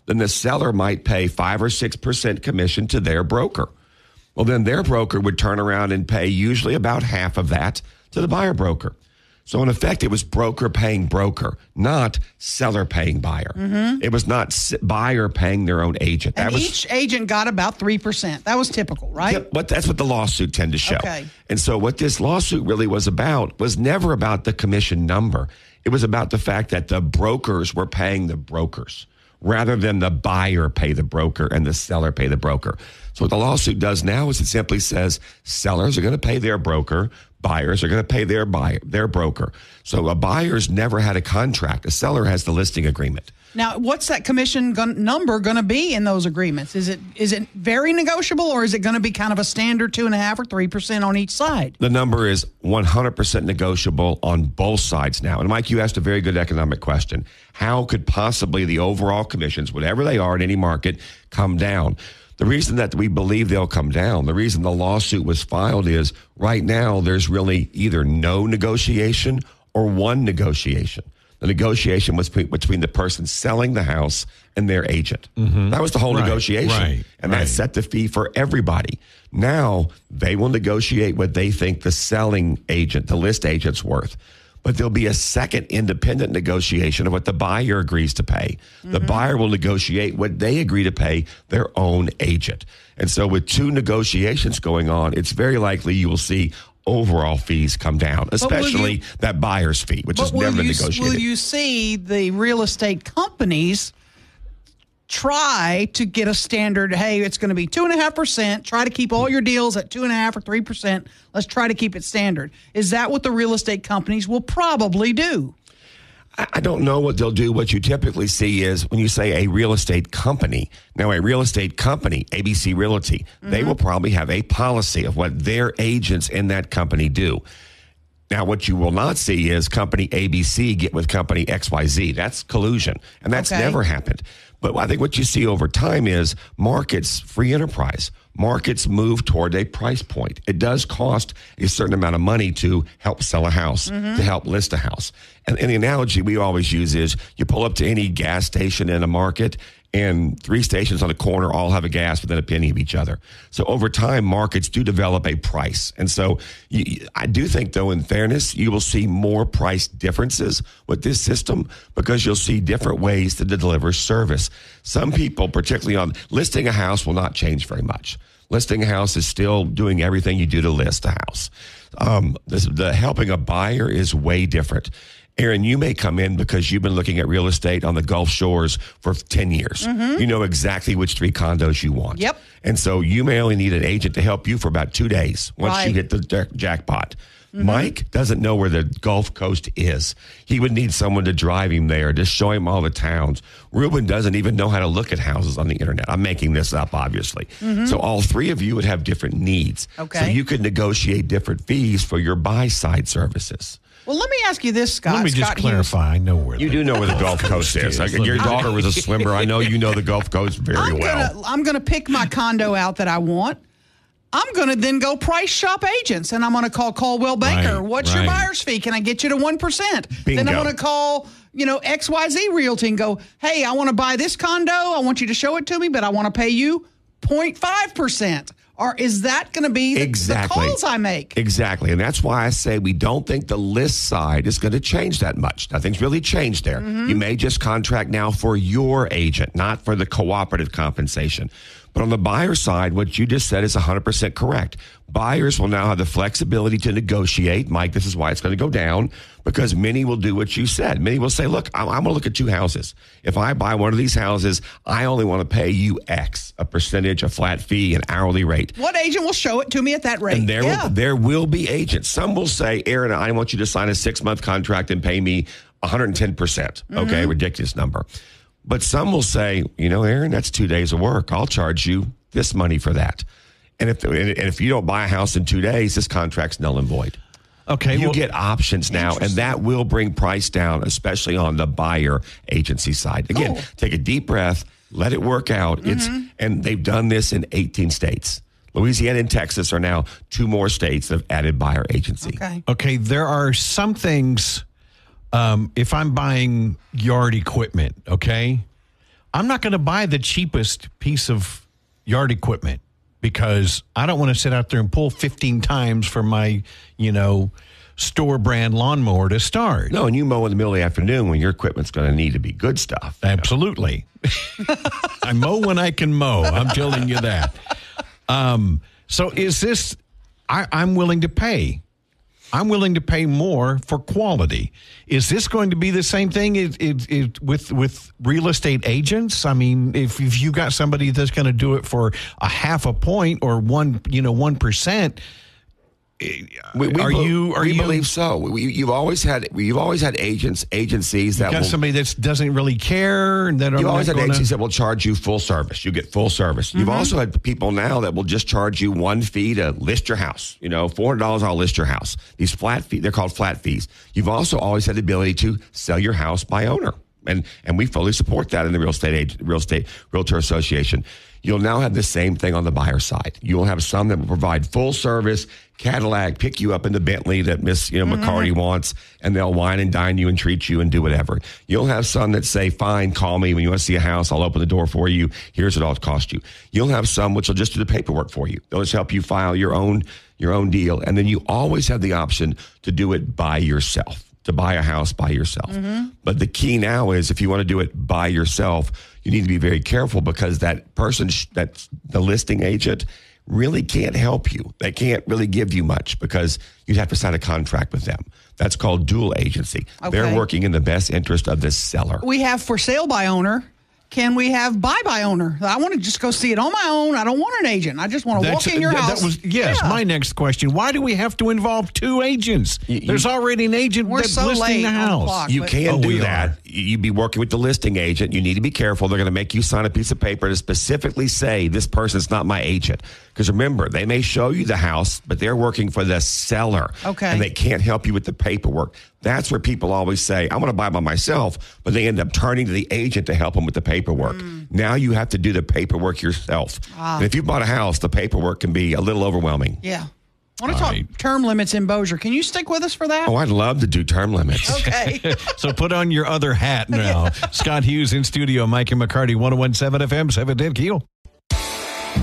Then the seller might pay 5 or 6% commission to their broker. Well, then their broker would turn around and pay usually about half of that to the buyer broker. So in effect, it was broker paying broker, not seller paying buyer. It was not buyer paying their own agent. Each agent got about 3%. That was typical, right? Yeah, but that's what the lawsuit tended to show. Okay. And so what this lawsuit really was never about the commission number. It was about the fact that the brokers were paying the brokers, rather than the buyer pay the broker and the seller pay the broker. So what the lawsuit does now is it simply says sellers are going to pay their broker, buyers are going to pay their broker. So a buyer's never had a contract. A seller has the listing agreement. Now, what's that commission number going to be in those agreements? Is it very negotiable, or is it going to be kind of a standard 2.5% or 3% on each side? The number is 100% negotiable on both sides now. And Mike, you asked a very good economic question. How could possibly the overall commissions, whatever they are in any market, come down? The reason that we believe they'll come down, the reason the lawsuit was filed is right now there's really either no negotiation or one negotiation. The negotiation was between the person selling the house and their agent. That was the whole negotiation. And that set the fee for everybody. Now they will negotiate what they think the selling agent, the list agent's worth. But there'll be a second independent negotiation of what the buyer agrees to pay. The buyer will negotiate what they agree to pay their own agent. And so with 2 negotiations going on, it's very likely you will see overall fees come down, especially that buyer's fee, which has never been negotiated. Will you see the real estate companies try to get a standard. Hey, it's going to be 2.5%. Try to keep all your deals at 2.5% or 3%. Let's try to keep it standard. Is that what the real estate companies will probably do? I don't know what they'll do. What you typically see is when you say a real estate company, now a real estate company, ABC Realty, they will probably have a policy of what their agents in that company do. Now, what you will not see is company ABC get with company XYZ. That's collusion, and that's never happened. But I think what you see over time is markets, free enterprise. Markets move toward a price point. It does cost a certain amount of money to help sell a house, to help list a house. And the analogy we always use is you pull up to any gas station in a market, and 3 stations on the corner all have a gas within a penny of each other. So over time, markets do develop a price. And so I do think, though, in fairness, you will see more price differences with this system because you'll see different ways to deliver service. Some people, particularly on listing a house, will not change very much. Listing a house is still doing everything you do to list a house. The helping a buyer is way different. Aaron, you may come in because you've been looking at real estate on the Gulf Shores for 10 years. You know exactly which 3 condos you want. Yep. And so you may only need an agent to help you for about 2 days once you hit the jackpot. Mike doesn't know where the Gulf Coast is. He would need someone to drive him there, to show him all the towns. Ruben doesn't even know how to look at houses on the internet. I'm making this up, obviously. So all 3 of you would have different needs. So you could negotiate different fees for your buy-side services. Well, let me ask you this, Scott. Let me just clarify. I know where you do know where the Gulf Coast is. Your daughter was a swimmer. I know you know the Gulf Coast very well. I'm going to pick my condo out that I want. I'm going to then go price shop agents, and I'm going to call Caldwell Banker. What's your buyer's fee? Can I get you to 1%? Bingo. Then I'm going to call, XYZ Realty and go, hey, I want to buy this condo. I want you to show it to me, but I want to pay you 0.5%. Or is that going to be the calls I make? Exactly. And that's why I say we don't think the list side is going to change that much. Nothing's really changed there. You may just contract now for your agent, not for the cooperative compensation. But on the buyer side, what you just said is 100% correct. Buyers will now have the flexibility to negotiate. Mike, this is why it's going to go down, because many will do what you said. Many will say, look, I'm going to look at 2 houses. If I buy one of these houses, I only want to pay you X, a percentage, a flat fee, an hourly rate. What agent will show it to me at that rate? And there will be agents. Some will say, Aaron, I want you to sign a 6-month contract and pay me 110%. Okay, ridiculous number. But some will say, Aaron, that's 2 days of work. I'll charge you this money for that. And if you don't buy a house in 2 days, this contract's null and void. Okay, you get options now, and that will bring price down, especially on the buyer agency side. Again, take a deep breath, let it work out. And they've done this in 18 states. Louisiana and Texas are now 2 more states that have added buyer agency. Okay, there are some things. If I'm buying yard equipment, I'm not going to buy the cheapest piece of yard equipment because I don't want to sit out there and pull 15 times for my, store brand lawnmower to start. No, and you mow in the middle of the afternoon when your equipment's going to need to be good stuff. Absolutely. I mow when I can mow. I'm telling you that. So is this, I'm willing to pay. I'm willing to pay more for quality. Is this going to be the same thing with real estate agents? I mean, if you got somebody that's going to do it for a 0.5 point or 1%, we believe so. You've always had agencies that got somebody that doesn't really care. And that you've always had agencies that will charge you full service. You get full service. You've also had people now that will just charge you 1 fee to list your house. $400, I'll list your house. These flat fees, they're called flat fees. You've also always had the ability to sell your house by owner, and we fully support that in the Realtor Association. You'll now have the same thing on the buyer side. You'll have some that will provide full service, Cadillac, pick you up in the Bentley that Miss McCarty wants, and they'll wine and dine you and treat you and do whatever. You'll have some that say, fine, call me when you want to see a house. I'll open the door for you. Here's what it'll cost you. You'll have some which will just do the paperwork for you. They'll just help you file your own deal. And then you always have the option to do it by yourself, to buy a house by yourself. But the key now is if you want to do it by yourself, you need to be very careful because that person, that's the listing agent, really can't help you. They can't really give you much because you'd have to sign a contract with them. That's called dual agency. They're working in the best interest of the seller. We have for sale by owner. can we have buy owner? I want to just go see it on my own. I don't want an agent. I just want to walk in your house. That was my next question. Why do we have to involve two agents? There's already an agent that's listing the house. You can't do that. You'd be working with the listing agent. You need to be careful. They're going to make you sign a piece of paper to specifically say this person's not my agent. Because remember, they may show you the house, but they're working for the seller. Okay. And they can't help you with the paperwork. That's where people always say, I want to buy by myself, but they end up turning to the agent to help them with the paperwork. Now you have to do the paperwork yourself. And if you bought a house, the paperwork can be a little overwhelming. Yeah. I want to talk term limits in Bossier. Can you stick with us for that? Oh, I'd love to do term limits. Okay. So put on your other hat now. Scott Hughes in studio, Mike and McCarty, 101.7 FM, 710 KEEL.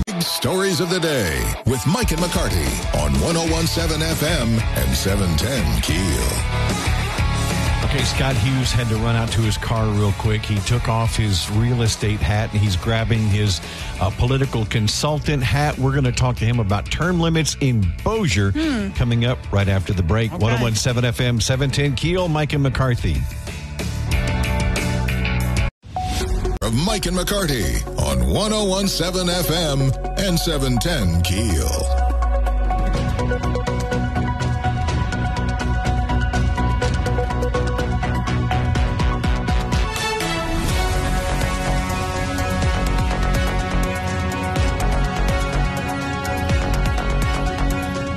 Big stories of the day with Mike and McCarty on 101.7 FM and 710 KEEL. Okay, Scott Hughes had to run out to his car real quick. He took off his real estate hat and he's grabbing his political consultant hat. We're going to talk to him about term limits in Bossier coming up right after the break. Okay. 101.7 FM, 710 KEEL, Mike and McCarty. Of Mike and McCarty on 101.7 FM and 710 KEEL.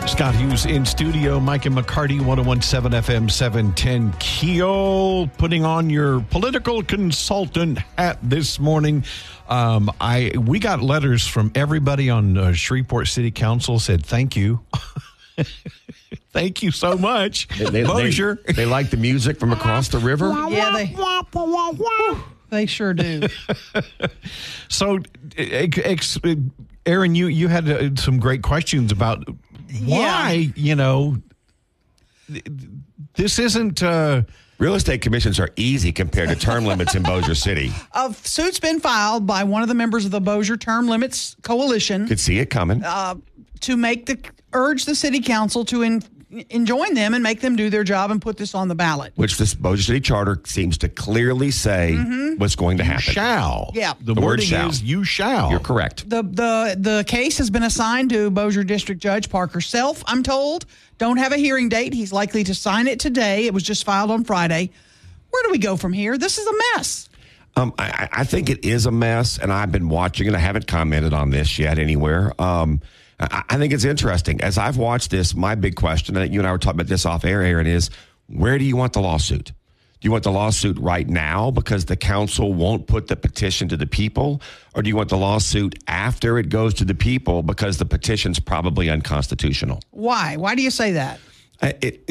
Scott Hughes in studio, Mike and McCarty, 101.7 FM, 710 KEEL, putting on your political consultant hat this morning. We got letters from everybody on Shreveport City Council said thank you. Thank you so much. Bossier. They like the music from across the river? Yeah, they sure do. So, Aaron, you had some great questions about why, this isn't... Real estate commissions are easy compared to term limits in Bossier City. A suit's been filed by one of the members of the Bossier Term Limits Coalition. Could see it coming. To urge the city council to enjoin them and make them do their job and put this on the ballot. Which this Bossier City Charter seems to clearly say what's going to happen. You shall. Yeah. The word shall. Is you shall. You're correct. The case has been assigned to Bossier District Judge Parker Self, I'm told. Don't have a hearing date. He's likely to sign it today. It was just filed on Friday. Where do we go from here? This is a mess. I think it is a mess, and I've been watching it. I haven't commented on this yet anywhere. I think it's interesting. As I've watched this, my big question, and you and I were talking about this off air, Aaron, is where do you want the lawsuit? Do you want the lawsuit right now because the council won't put the petition to the people? Or do you want the lawsuit after it goes to the people because the petition's probably unconstitutional? Why? Why do you say that?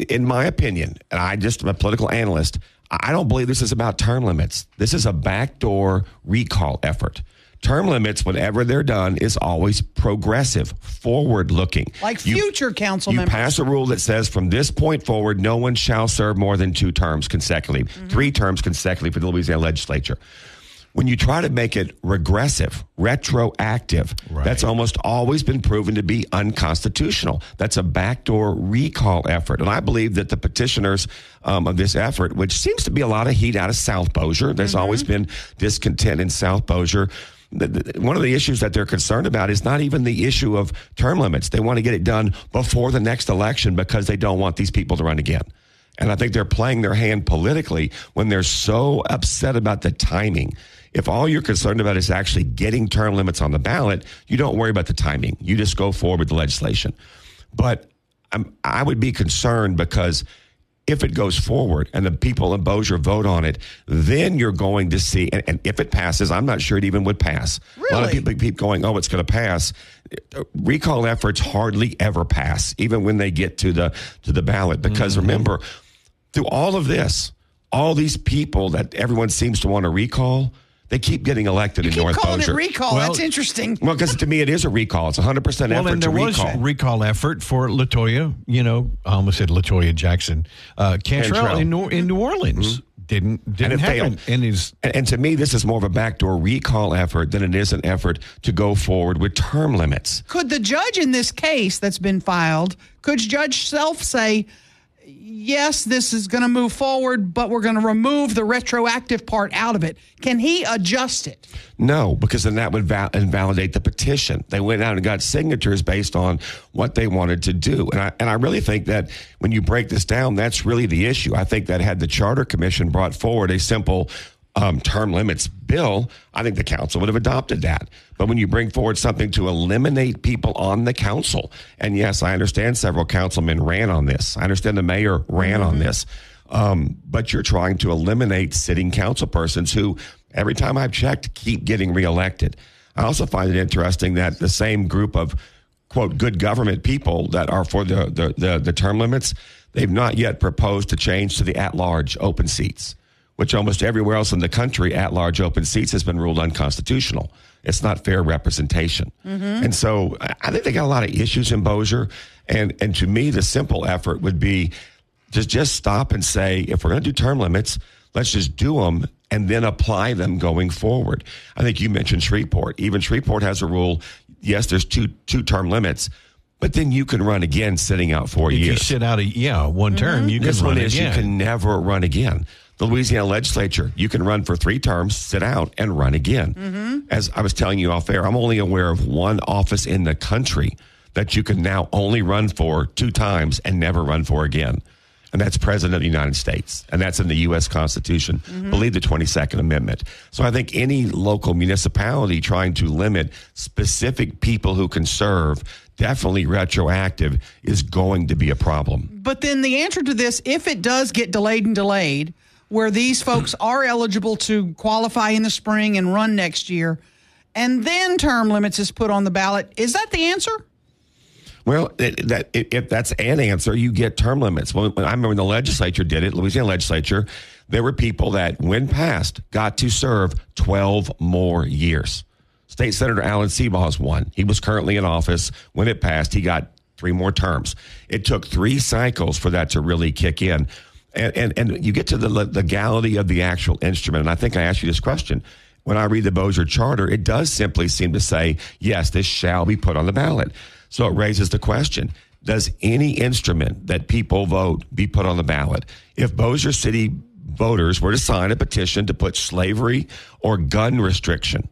In my opinion, and I'm a political analyst, I don't believe this is about term limits. This is a backdoor recall effort. Term limits, whenever they're done, is always progressive, forward-looking. Like future council members. You pass a rule that says from this point forward, no one shall serve more than 2 terms consecutively, 3 terms consecutively for the Louisiana legislature. When you try to make it regressive, retroactive, that's almost always been proven to be unconstitutional. That's a backdoor recall effort. And I believe that the petitioners of this effort, which seems to be a lot of heat out of South Bossier, there's always been discontent in South Bossier. One of the issues that they're concerned about is not even the issue of term limits. They want to get it done before the next election because they don't want these people to run again. And I think they're playing their hand politically when they're so upset about the timing. If all you're concerned about is actually getting term limits on the ballot, you don't worry about the timing. You just go forward with the legislation. But I would be concerned because if it goes forward and the people in Bossier vote on it, then you're going to see, and if it passes, I'm not sure it even would pass. Really? A lot of people keep going, it's going to pass. Recall efforts hardly ever pass, even when they get to the ballot. Because remember, through all of this, all these people that everyone seems to want to recall, they keep getting elected in North Bossier. You keep calling it recall. That's interesting. Well, because to me it is a recall. It's 100% effort to recall. And there was a recall effort for LaToya, I almost said LaToya Jackson, Cantrell in New Orleans. Didn't happen. And to me, this is more of a backdoor recall effort than it is an effort to go forward with term limits. Could the judge in this case that's been filed, could Judge Self say, yes, this is going to move forward, but we're going to remove the retroactive part out of it. Can he adjust it? No, because then that would invalidate the petition. They went out and got signatures based on what they wanted to do. And I really think that when you break this down, that's really the issue. I think that had the Charter Commission brought forward a simple term limits bill, I think the council would have adopted that. But when you bring forward something to eliminate people on the council, and yes, I understand several councilmen ran on this. I understand the mayor ran on this. But you're trying to eliminate sitting council persons who, every time I've checked, keep getting reelected. I also find it interesting that the same group of, quote, good government people that are for the term limits, they've not yet proposed to change to the at-large open seats, which almost everywhere else in the country, at-large open seats has been ruled unconstitutional. It's not fair representation. And so I think they got a lot of issues in Bossier. And to me, the simple effort would be to just stop and say, if we're going to do term limits, let's just do them and then apply them going forward. I think you mentioned Shreveport. Even Shreveport has a rule. Yes, there's two term limits, but then you can run again sitting out 4 years. If you sit out one term, you can run again. You can never run again. The Louisiana legislature, you can run for 3 terms, sit out, and run again. As I was telling you off air, I'm only aware of one office in the country that you can now only run for 2 times and never run for again. And that's President of the United States. And that's in the U.S. Constitution. Believe the 22nd Amendment. So I think any local municipality trying to limit specific people who can serve, definitely retroactive, is going to be a problem. But then the answer to this, if it does get delayed, where these folks are eligible to qualify in the spring and run next year, and then term limits is put on the ballot, is that the answer? Well, if that's an answer, you get term limits. When I remember when the legislature did it, Louisiana legislature, there were people that, when passed, got to serve 12 more years. State Senator Alan Seabaugh won. He was currently in office. When it passed, he got 3 more terms. It took 3 cycles for that to really kick in. And you get to the legality of the actual instrument. And I think I asked you this question. When I read the Bossier Charter, it does simply seem to say, yes, this shall be put on the ballot. So it raises the question, does any instrument that people vote be put on the ballot? If Bossier City voters were to sign a petition to put slavery or gun restriction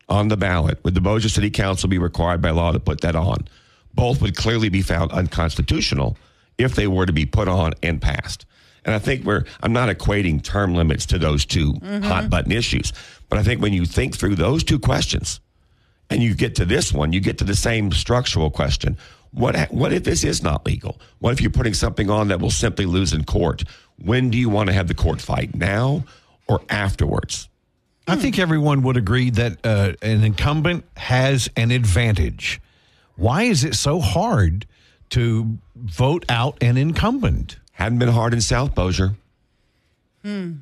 on the ballot, would the Bossier City Council be required by law to put that on? Both would clearly be found unconstitutional if they were to be put on and passed. And I think I'm not equating term limits to those 2 hot button issues. But I think when you think through those 2 questions and you get to this one, you get to the same structural question. What if this is not legal? What if you're putting something on that will simply lose in court? When do you want to have the court fight, now or afterwards? I think everyone would agree that an incumbent has an advantage. Why is it so hard to vote out an incumbent? Hadn't been hard in South Bossier. True.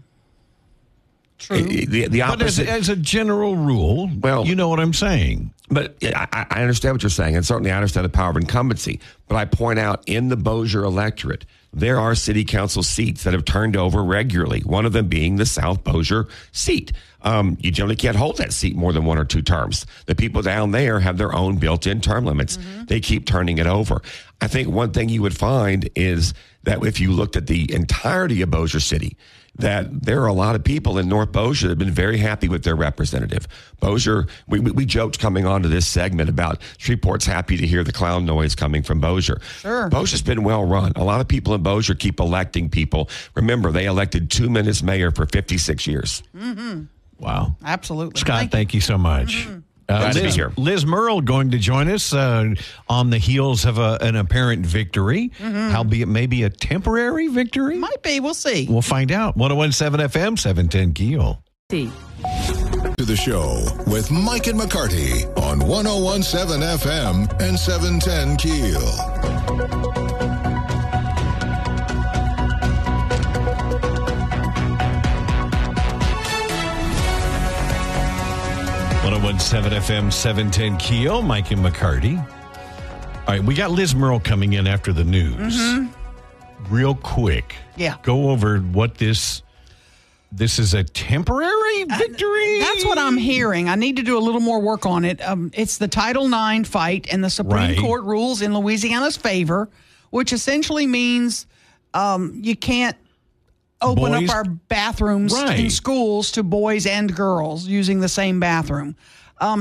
The opposite. But as a general rule, well, you know what I'm saying. But I understand what you're saying, and certainly I understand the power of incumbency. But I point out, in the Bossier electorate, there are city council seats that have turned over regularly, one of them being the South Bossier seat. You generally can't hold that seat more than 1 or 2 terms. The people down there have their own built-in term limits. They keep turning it over. I think one thing you would find is that if you looked at the entirety of Bossier City, that there are a lot of people in North Bossier that have been very happy with their representative. Bossier, we joked coming on to this segment about Shreveport's happy to hear the clown noise coming from Bossier. Sure. Bossier's been well run. A lot of people in Bossier keep electing people. Remember, they elected 2 men as mayor for 56 years. Wow. Absolutely. Scott, thank you so much. Glad to be here. Liz Merle going to join us on the heels of an apparent victory, albeit maybe a temporary victory. Might be. We'll see. We'll find out. 101.7 FM, 710 KEEL. To the show with Mike and McCarty on 101.7 FM and 710 KEEL. 101.7 FM, 710 KEEL, Mike and McCarty. All right, we got Liz Merle coming in after the news. Real quick. Yeah. Go over what this is a temporary victory? That's what I'm hearing. I need to do a little more work on it. It's the Title IX fight, and the Supreme Court rules in Louisiana's favor, which essentially means you can't open up our bathrooms in schools to boys and girls using the same bathroom.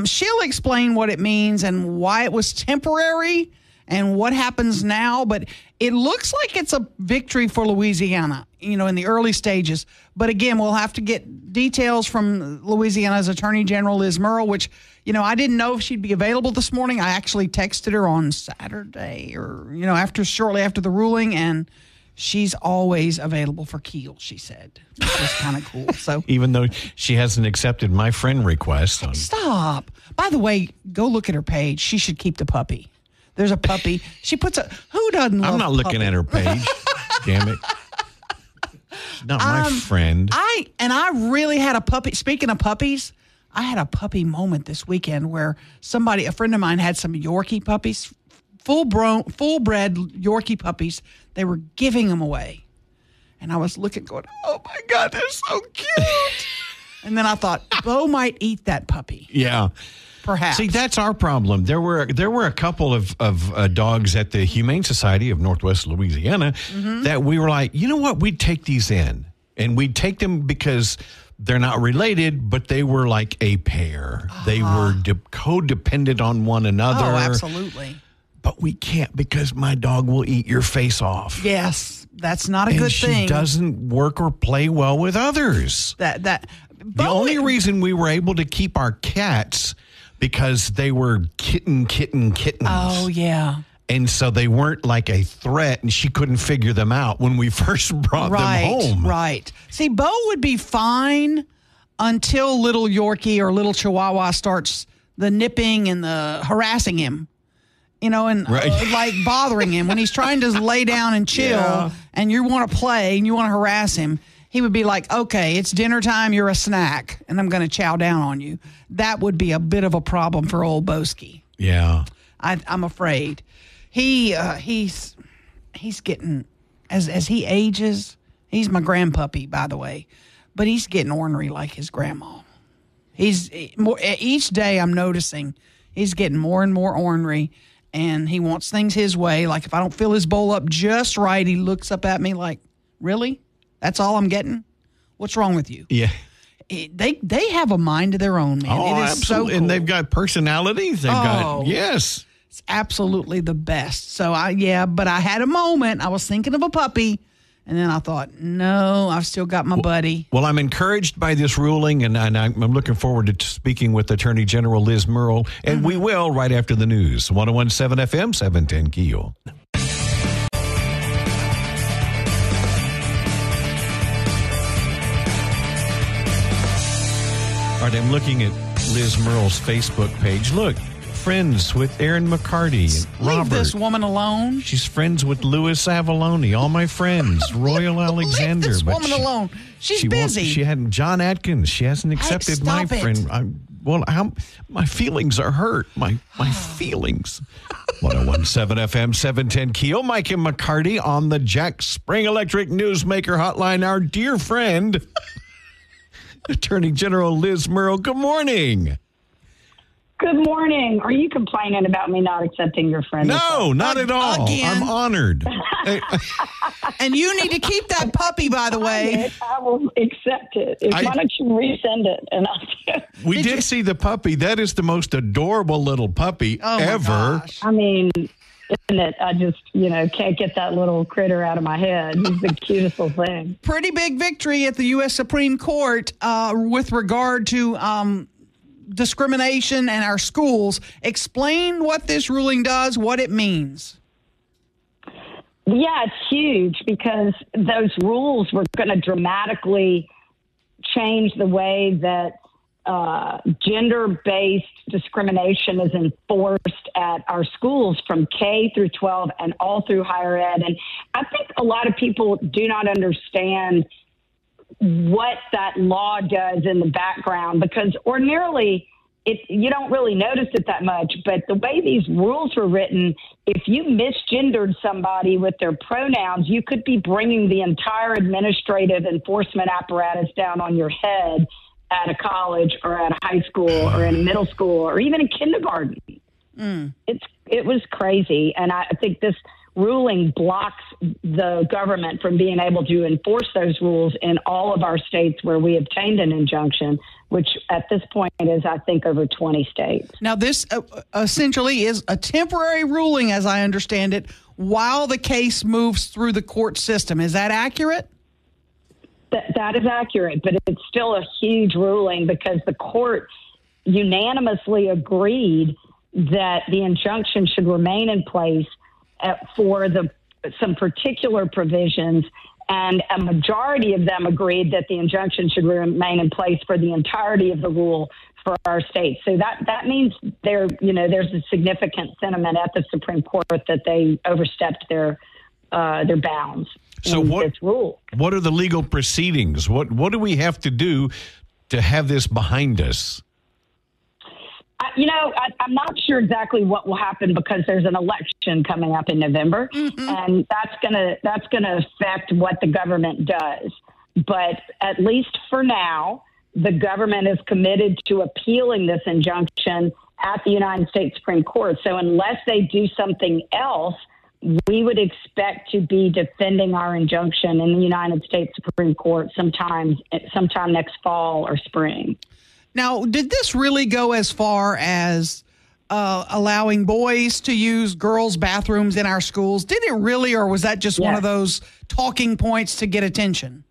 She'll explain what it means and why it was temporary and what happens now, but it looks like it's a victory for Louisiana, in the early stages. But again, we'll have to get details from Louisiana's Attorney General, Liz Murrill, which, I didn't know if she'd be available this morning. I actually texted her on Saturday or, shortly after the ruling, and she's always available for KEEL, she said, which is kind of cool. So even though she hasn't accepted my friend request. Stop. By the way, go look at her page. She should keep the puppy. There's a puppy. She puts who doesn't love I'm not looking at her page. Damn it. Not my friend. I really had a puppy. Speaking of puppies, I had a puppy moment this weekend where a friend of mine had some Yorkie puppies, full-bred Yorkie puppies. They were giving them away. And I was looking, going, oh, my God, they're so cute. And then I thought, Bo might eat that puppy. Yeah. Perhaps. See, that's our problem. There were a couple of dogs at the Humane Society of Northwest Louisiana that we were like, you know what? We'd take these in. And we'd take them because they're not related, but they were like a pair. They were codependent on one another. Oh, absolutely. But we can't because my dog will eat your face off. Yes, that's not a good thing. She doesn't work or play well with others. The only reason we were able to keep our cats because they were kittens. Oh, yeah. And so they weren't like a threat, and she couldn't figure them out when we first brought them home. Right. See, Bo would be fine until little Yorkie or little Chihuahua starts the nipping and the harassing him. Like bothering him when he's trying to lay down and chill and you want to play and you want to harass him. He would be like, okay, it's dinner time. You're a snack and I'm going to chow down on you. That would be a bit of a problem for old Boski. Yeah. I'm afraid he's getting, as he ages, he's my grandpuppy, by the way, but he's getting ornery like his grandma. Each day I'm noticing he's getting more and more ornery. And he wants things his way. Like if I don't fill his bowl up just right, he looks up at me like, really? That's all I'm getting? What's wrong with you? Yeah. They have a mind of their own, man. Oh, it is absolutely. So cool. And they've got personalities. Yes. It's absolutely the best. So but I had a moment. I was thinking of a puppy. And then I thought, no, I've still got my buddy. Well, I'm encouraged by this ruling, and I'm looking forward to speaking with Attorney General Liz Murrill, and we will right after the news. 101.7 FM, 710 KEEL. All right, I'm looking at Liz Murrill's Facebook page. Look. Friends with Aaron McCarty and Robert. Leave this woman alone. She's friends with Louis Avalone, all my friends, Royal Alexander. Leave this woman alone. She's busy. She had John Atkins. She hasn't accepted my friend. My feelings are hurt. My feelings. 101.7 FM, 710 KEEL. Mike and McCarty on the Jack Spring Electric Newsmaker Hotline. Our dear friend, Attorney General Liz Murrill. Good morning. Good morning. Are you complaining about me not accepting your friend? No, not at all. Again. I'm honored. And you need to keep that puppy, by the way. I will accept it. Why don't you resend it? And we did see the puppy. That is the most adorable little puppy ever. Gosh. I mean, isn't it? I just, can't get that little critter out of my head. He's the cutest little thing. Pretty big victory at the U.S. Supreme Court with regard to discrimination in our schools. Explain what this ruling does, what it means. Yeah, it's huge because those rules were going to dramatically change the way that gender-based discrimination is enforced at our schools from K through 12 and all through higher ed. And I think a lot of people do not understand what that law does in the background, because ordinarily you don't really notice it that much. But the way these rules were written, if you misgendered somebody with their pronouns, you could be bringing the entire administrative enforcement apparatus down on your head at a college or at a high school or in a middle school or even in kindergarten. It was crazy. And I think this ruling blocks the government from being able to enforce those rules in all of our states where we obtained an injunction, which at this point is, I think, over 20 states. Now, this essentially is a temporary ruling, as I understand it, while the case moves through the court system. Is that accurate? That is accurate, but it's still a huge ruling because the court unanimously agreed that the injunction should remain in place for some particular provisions, and a majority of them agreed that the injunction should remain in place for the entirety of the rule for our state. So that means there's a significant sentiment at the Supreme Court that they overstepped their bounds. So this rule. What are the legal proceedings? What do we have to do to have this behind us? I'm not sure exactly what will happen because there's an election coming up in November, and that's gonna affect what the government does. But at least for now, the government is committed to appealing this injunction at the United States Supreme Court. So unless they do something else, we would expect to be defending our injunction in the United States Supreme Court sometime next fall or spring. Now, did this really go as far as allowing boys to use girls' bathrooms in our schools? Did it really, or was that just one of those talking points to get attention?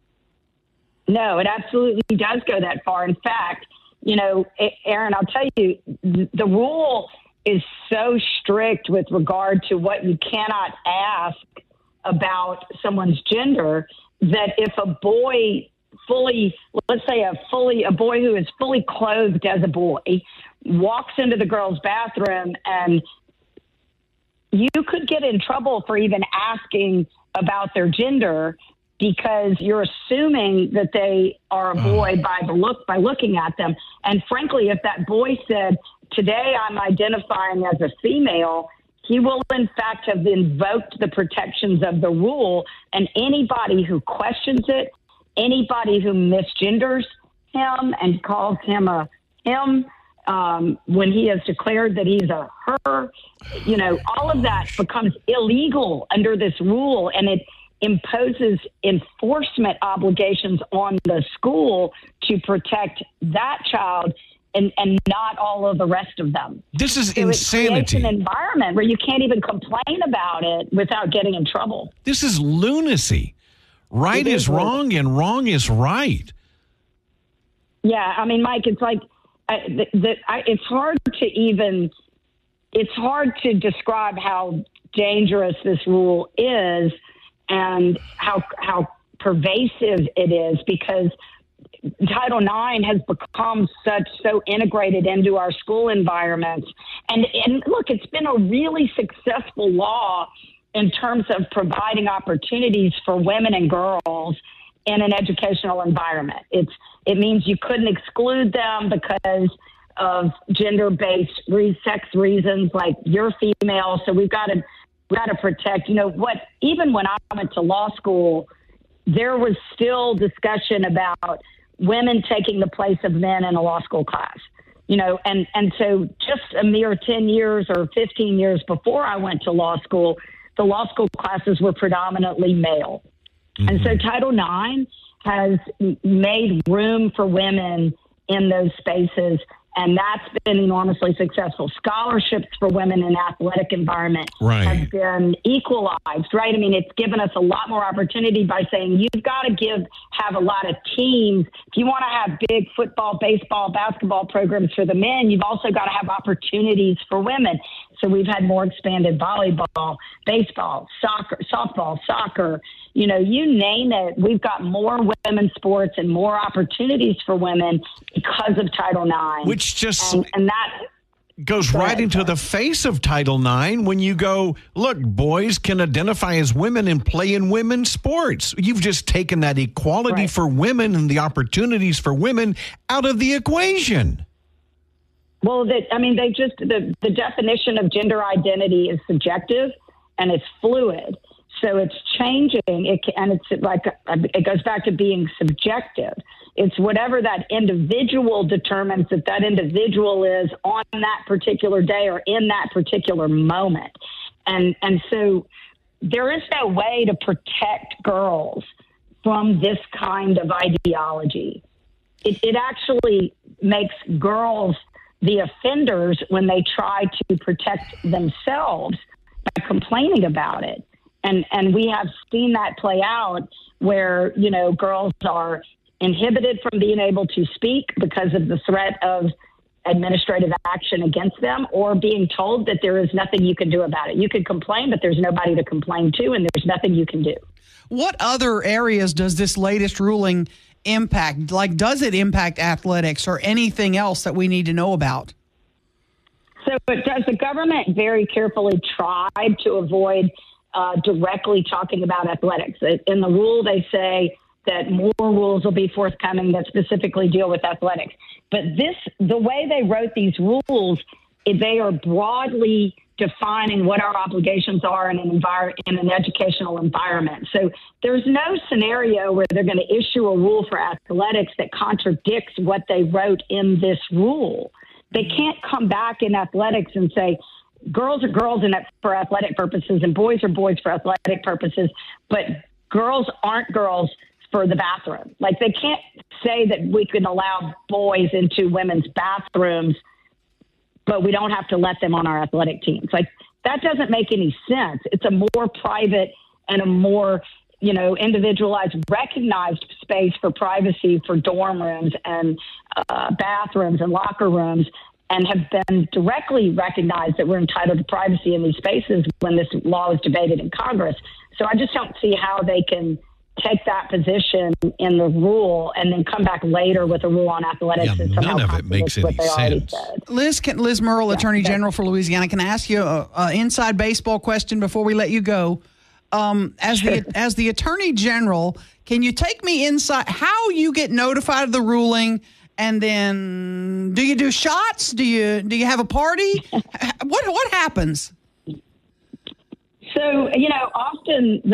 No, it absolutely does go that far. In fact, Aaron, I'll tell you, the rule is so strict with regard to what you cannot ask about someone's gender that if a boy a boy who is fully clothed as a boy walks into the girl's bathroom, and you could get in trouble for even asking about their gender because you're assuming that they are a boy by looking at them. And frankly, if that boy said, "Today I'm identifying as a female," he will in fact have invoked the protections of the rule, and anybody who questions it, anybody who misgenders him and calls him a him when he has declared that he's a her, all of that becomes illegal under this rule, and it imposes enforcement obligations on the school to protect that child and not all of the rest of them. This is so insanity. It creates an environment where you can't even complain about it without getting in trouble. This is lunacy. Right is wrong and wrong is right. Yeah, I mean, Mike, it's like it's hard to describe how dangerous this rule is and how pervasive it is because Title IX has become so integrated into our school environments. And look, it's been a really successful law in terms of providing opportunities for women and girls in an educational environment. It means you couldn't exclude them because of gender-based sex reasons, like you're female, so we've got to protect. Even when I went to law school, there was still discussion about women taking the place of men in a law school class. And so just a mere 10 years or 15 years before I went to law school, the law school classes were predominantly male. Mm-hmm. And so Title IX has made room for women in those spaces, and that's been enormously successful. Scholarships for women in athletic environment have been equalized, right? I mean, it's given us a lot more opportunity by saying you've got to have a lot of teams. If you want to have big football, baseball, basketball programs for the men, you've also got to have opportunities for women. So we've had more expanded volleyball, baseball, softball, soccer, you name it. We've got more women's sports and more opportunities for women because of Title IX. Which just and that goes right into the face of Title IX when you go, look, boys can identify as women and play in women's sports. You've just taken that equality for women and the opportunities for women out of the equation. Well, the definition of gender identity is subjective and it's fluid. So it's changing, it goes back to being subjective. It's whatever that individual determines that individual is on that particular day or in that particular moment. And so there is no way to protect girls from this kind of ideology. It actually makes girls the offenders when they try to protect themselves by complaining about it. And we have seen that play out where, girls are inhibited from being able to speak because of the threat of administrative action against them, or being told that there is nothing you can do about it. You can complain, but there's nobody to complain to, and there's nothing you can do. What other areas does this latest ruling impact? Like, does it impact athletics or anything else that we need to know about? So does the government very carefully tried to avoid directly talking about athletics? In the rule, they say that more rules will be forthcoming that specifically deal with athletics. But the way they wrote these rules, they are broadly defining what our obligations are in an educational environment. So there's no scenario where they're going to issue a rule for athletics that contradicts what they wrote in this rule. They can't come back in athletics and say, girls are girls for athletic purposes and boys are boys for athletic purposes, but girls aren't girls for the bathroom. Like, they can't say that we can allow boys into women's bathrooms, but we don't have to let them on our athletic teams. Like, that doesn't make any sense. It's a more private and a more, individualized, recognized space for privacy for dorm rooms and bathrooms and locker rooms, and have been directly recognized that we're entitled to privacy in these spaces when this law was debated in Congress. So I just don't see how they can take that position in the rule and then come back later with a rule on athletics. Yeah, and somehow none of it makes any sense. Liz Murrill, Attorney General for Louisiana, can I ask you an inside baseball question before we let you go? As the Attorney General, can you take me inside how you get notified of the ruling? And then, do you do shots? Do you have a party? What happens? So, often you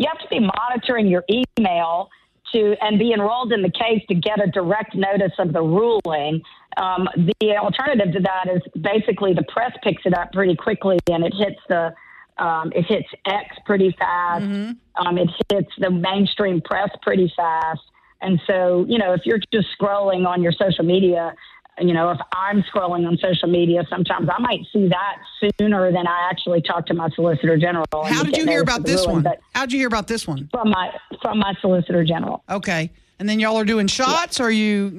have to be monitoring your email and be enrolled in the case to get a direct notice of the ruling. The alternative to that is basically the press picks it up pretty quickly, and it hits it hits X pretty fast. Mm-hmm. It hits the mainstream press pretty fast. And so, if you're just scrolling on your social media, if I'm scrolling on social media, sometimes I might see that sooner than I actually talk to my Solicitor General. How did you hear about this one? How did you hear about this one? From my Solicitor General. Okay. And then y'all are doing shots? Yeah. Are you,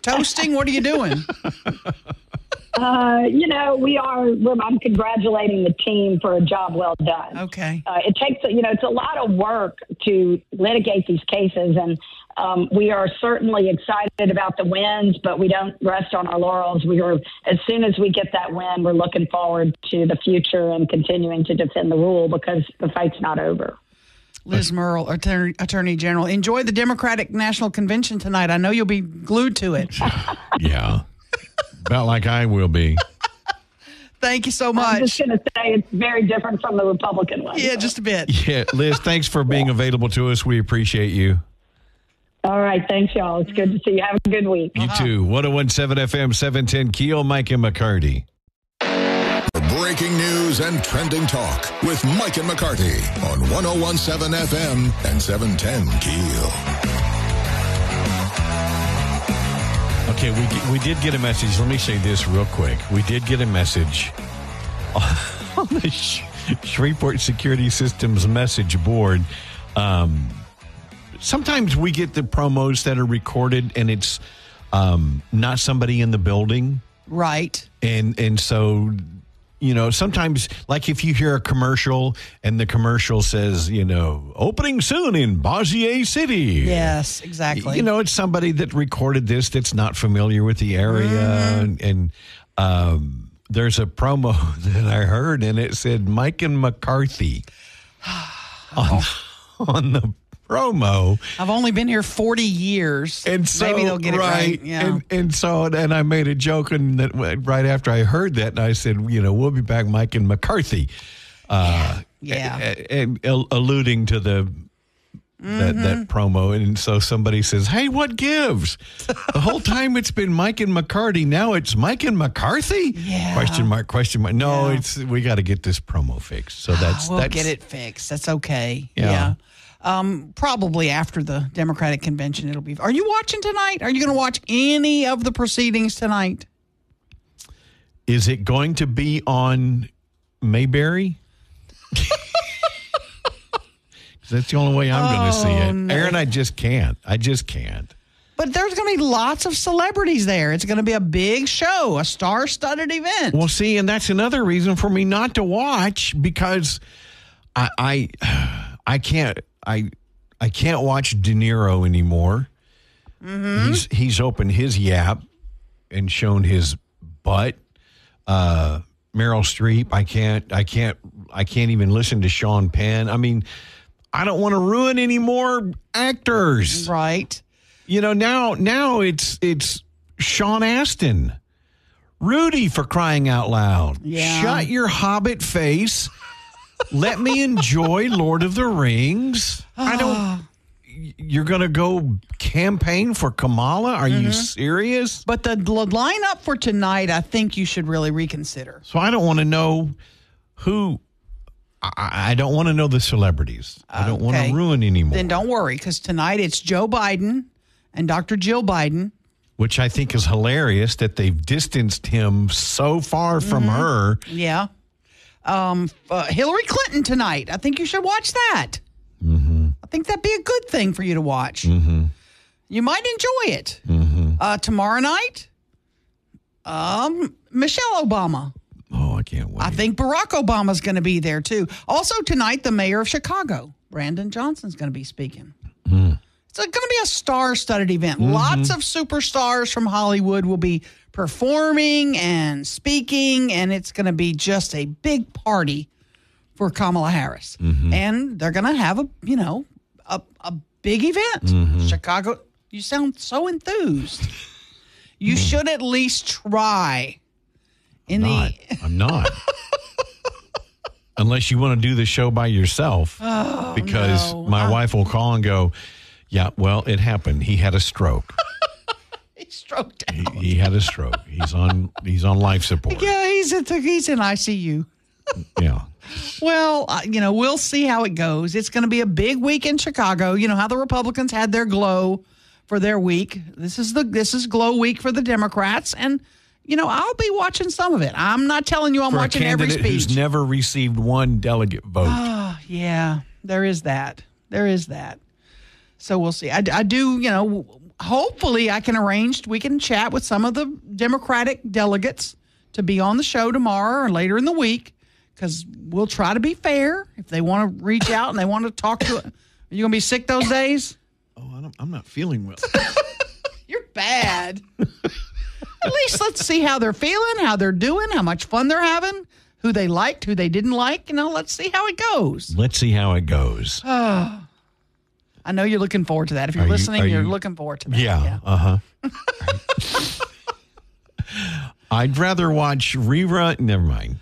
toasting? What are you doing? I'm congratulating the team for a job well done. Okay. It takes, it's a lot of work to litigate these cases, and we are certainly excited about the wins, but we don't rest on our laurels. As soon as we get that win, we're looking forward to the future and continuing to defend the rule because the fight's not over. Liz Murrill, Attorney General. Enjoy the Democratic National Convention tonight. I know you'll be glued to it. Yeah. About like I will be. Thank you so much. I'm just going to say it's very different from the Republican one. Yeah, just a bit. Yeah, Liz, thanks for being available to us. We appreciate you. All right. Thanks, y'all. It's good to see you. Have a good week. You too. 101.7 FM, 710 KEEL, Mike and McCarty. Breaking news and trending talk with Mike and McCarty on 101.7 FM and 710 KEEL. Okay, we did get a message. Let me say this real quick. We did get a message on the Shreveport Security Systems message board. Sometimes we get the promos that are recorded and it's not somebody in the building. Right. And so, sometimes, like if you hear a commercial and the commercial says, opening soon in Bossier City. Yes, exactly. It's somebody that recorded this that's not familiar with the area. And there's a promo that I heard and it said Mike and McCarty on the promo. I've only been here 40 years. And so, maybe they'll get it right. Yeah. And I made a joke and that right after I heard that, and I said, we'll be back, Mike and McCarthy. Yeah. And alluding to the that promo. And so somebody says, hey, what gives? The whole time it's been Mike and McCarty. Now it's Mike and McCarthy? Yeah. Question mark. No, we got to get this promo fixed. So we'll get it fixed. That's okay. Yeah. Probably after the Democratic convention, it'll be. Are you watching tonight? Are you going to watch any of the proceedings tonight? Is it going to be on Mayberry? That's the only way I'm going to see it. No. Aaron, I just can't. But there's going to be lots of celebrities there. It's going to be a big show, a star-studded event. Well, see, and that's another reason for me not to watch, because I can't watch De Niro anymore. Mm-hmm. He's opened his yap and shown his butt. Meryl Streep, I can't even listen to Sean Penn. I mean, I don't want to ruin any more actors. Right. Now it's Sean Astin. Rudy, for crying out loud. Yeah. Shut your hobbit face. Let me enjoy Lord of the Rings. You're going to go campaign for Kamala? Are you serious? But the lineup for tonight, I think you should really reconsider. So I don't want to know who. I don't want to know the celebrities. I don't want to ruin anymore. Then don't worry, because tonight it's Joe Biden and Dr. Jill Biden. Which I think is hilarious that they've distanced him so far from her. Yeah. Hillary Clinton tonight. I think you should watch that. Mm-hmm. I think that'd be a good thing for you to watch. Mm-hmm. You might enjoy it. Mm-hmm. Tomorrow night, Michelle Obama. Oh, I can't wait. I think Barack Obama's going to be there, too. Also tonight, the mayor of Chicago, Brandon Johnson's going to be speaking. It's going to be a star-studded event. Lots of superstars from Hollywood will be performing and speaking, and it's going to be just a big party for Kamala Harris. And they're going to have a big event. Chicago, you sound so enthused. You should at least try. I'm not. Unless you want to do the show by yourself. Because my wife will call and go, yeah, well, it happened. He had a stroke. He stroked out. He had a stroke. He's on life support. Yeah, he's in ICU. Yeah. Well, we'll see how it goes. It's going to be a big week in Chicago. You know how the Republicans had their glow for their week. This is glow week for the Democrats, and I'll be watching some of it. I'm not telling you I'm watching every speech. Who's never received one delegate vote. Oh, yeah, there is that. So we'll see. I do, hopefully we can chat with some of the Democratic delegates to be on the show tomorrow or later in the week, because we'll try to be fair. If they want to reach out and they want to talk to it. Are you going to be sick those days? Oh, I'm not feeling well. You're bad. At least let's see how they're feeling, how they're doing, how much fun they're having, who they liked, who they didn't like. Let's see how it goes. I know you're looking forward to that. If you're listening, you're looking forward to that. Yeah. I'd rather watch rerun. Never mind.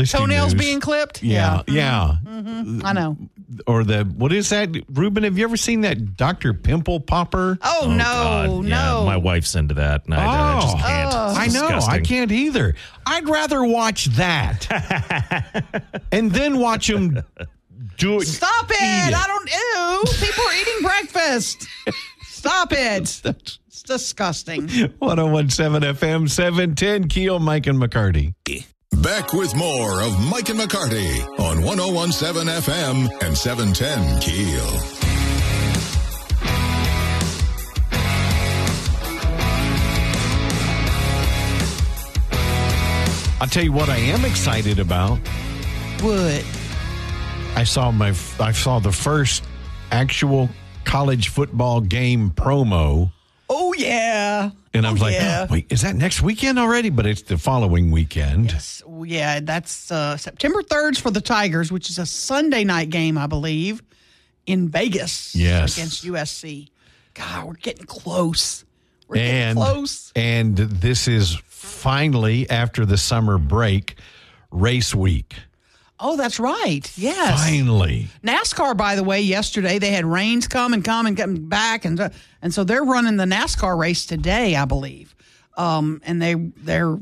Toenails being clipped? Yeah. I know. Or what is that? Ruben, have you ever seen that Dr. Pimple Popper? Oh, no, God. Yeah, my wife's into that, and I just can't. I know. Disgusting. I can't either. I'd rather watch that and then watch them do it. Stop it. I don't. Ew. People are eating breakfast. Stop it. It's disgusting. 101.7 FM, 710 KEEL, Mike and McCarty. Back with more of Mike and McCarty on 101.7 FM and 710 KEEL. I'll tell you what I am excited about. What? I saw the first actual college football game promo. Oh, yeah. And I was wait, is that next weekend already? But it's the following weekend. Yes. Yeah, that's September 3rd for the Tigers, which is a Sunday night game, I believe, in Vegas. Yes. Against USC. God, we're getting close. Getting close. And this is finally, after the summer break, race week. Oh, that's right. Yes. Finally. NASCAR, by the way, yesterday they had rains come and come back, and so they're running the NASCAR race today, I believe. And they're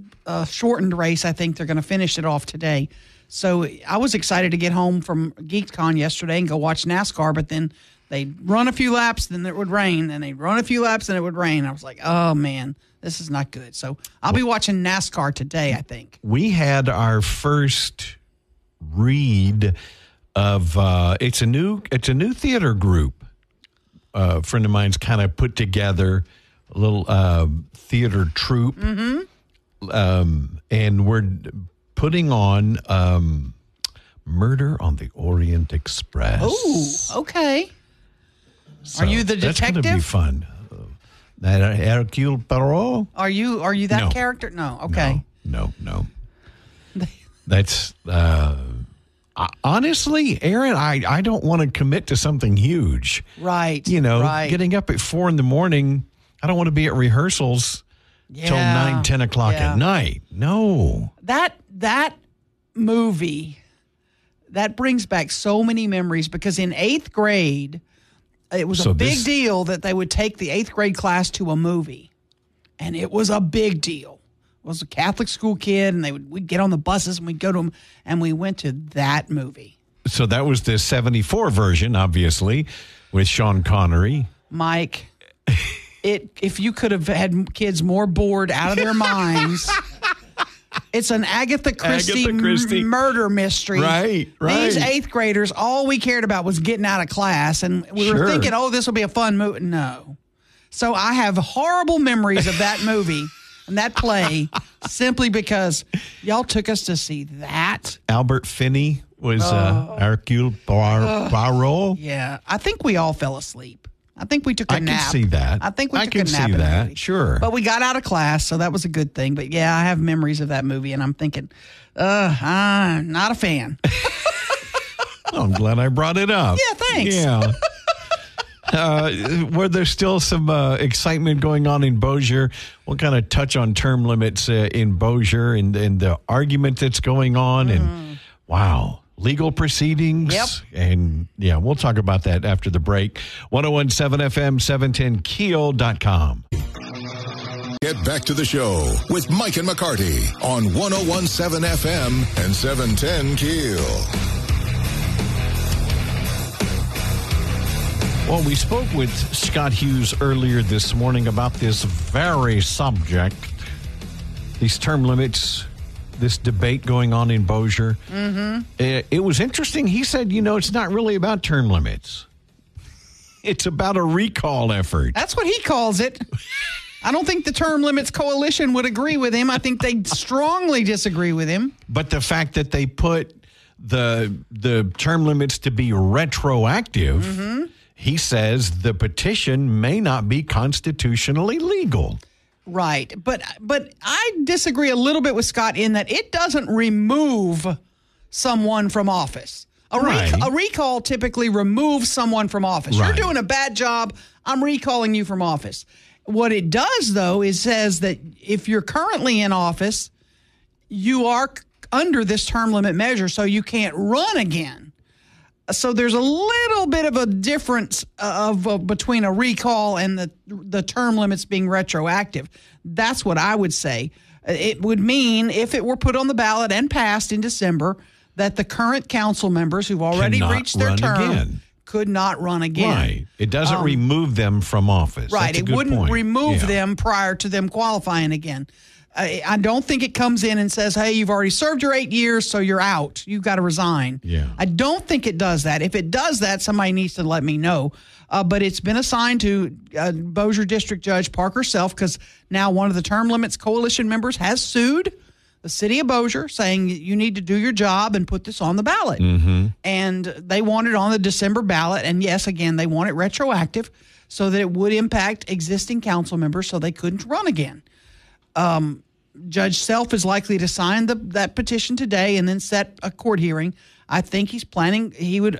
shortened race. I think they're going to finish it off today. So I was excited to get home from GeekCon yesterday and go watch NASCAR, but then they'd run a few laps, then it would rain, and they'd run a few laps, and it would rain. I was like, oh, man, this is not good. So I'll be watching NASCAR today, I think. We had our first read of it's a new theater group. A friend of mine's kind of put together a little theater troupe, and we're putting on Murder on the Orient Express. Oh, okay. So are you the detective? That's going to be fun. That Hercule Poirot? Are you that character? No. Okay. No. That's honestly, Aaron, I don't want to commit to something huge. Right. Right. Getting up at 4 a.m, I don't want to be at rehearsals till 9, 10 o'clock at night. No. That movie, that brings back so many memories because in 8th grade, it was a big deal that they would take the 8th grade class to a movie. And it was a big deal. I was a Catholic school kid, and we'd get on the buses, and we'd go to them, and we went to that movie. So that was the 74 version, obviously, with Sean Connery. Mike, if you could have had kids more bored out of their minds... It's an Agatha Christie murder mystery. Right. These 8th graders, all we cared about was getting out of class, and we were thinking, this will be a fun movie. No. So I have horrible memories of that movie and that play simply because y'all took us to see that. Albert Finney was Hercule Poirot. Yeah. I think we all fell asleep. I think we took a nap. I can see that. I think we took a nap in that movie. Sure. But we got out of class, so that was a good thing. But yeah, I have memories of that movie, and I'm thinking, I'm not a fan. I'm glad I brought it up. Yeah, thanks. Yeah. Were there still some excitement going on in Bossier? We'll kind of touch on term limits in Bossier and the argument that's going on. And wow. Legal proceedings. Yep. And we'll talk about that after the break. 1017 FM, 710KEEL.com. Get back to the show with Mike and McCarty on 1017 FM and 710 KEEL. Well, we spoke with Scott Hughes earlier this morning about this very subject, these term limits, this debate going on in Bossier. It was interesting. He said, it's not really about term limits. It's about a recall effort. That's what he calls it. I don't think the Term Limits Coalition would agree with him. I think they strongly disagree with him. But the fact that they put the term limits to be retroactive, he says the petition may not be constitutionally legal. Right. But I disagree a little bit with Scott in that it doesn't remove someone from office. A recall typically removes someone from office. Right. You're doing a bad job. I'm recalling you from office. What it does, though, is says that if you're currently in office, you are under this term limit measure, so you can't run again. So there's a little bit of a difference between a recall and the term limits being retroactive. That's what I would say. It would mean if it were put on the ballot and passed in December that the current council members who've already reached their term could not run again. Right. It doesn't remove them from office. Right. That's a good wouldn't point. remove them prior to them qualifying again. I don't think it comes in and says, hey, you've already served your 8 years, so you're out. You've got to resign. Yeah. I don't think it does that. If it does that, somebody needs to let me know. But it's been assigned to Bossier District Judge Parker Self because now one of the Term Limits Coalition members has sued the city of Bossier saying you need to do your job and put this on the ballot. And they want it on the December ballot. And yes, again, they want it retroactive so that it would impact existing council members so they couldn't run again. Judge Self is likely to sign that petition today and then set a court hearing. I think he's planning.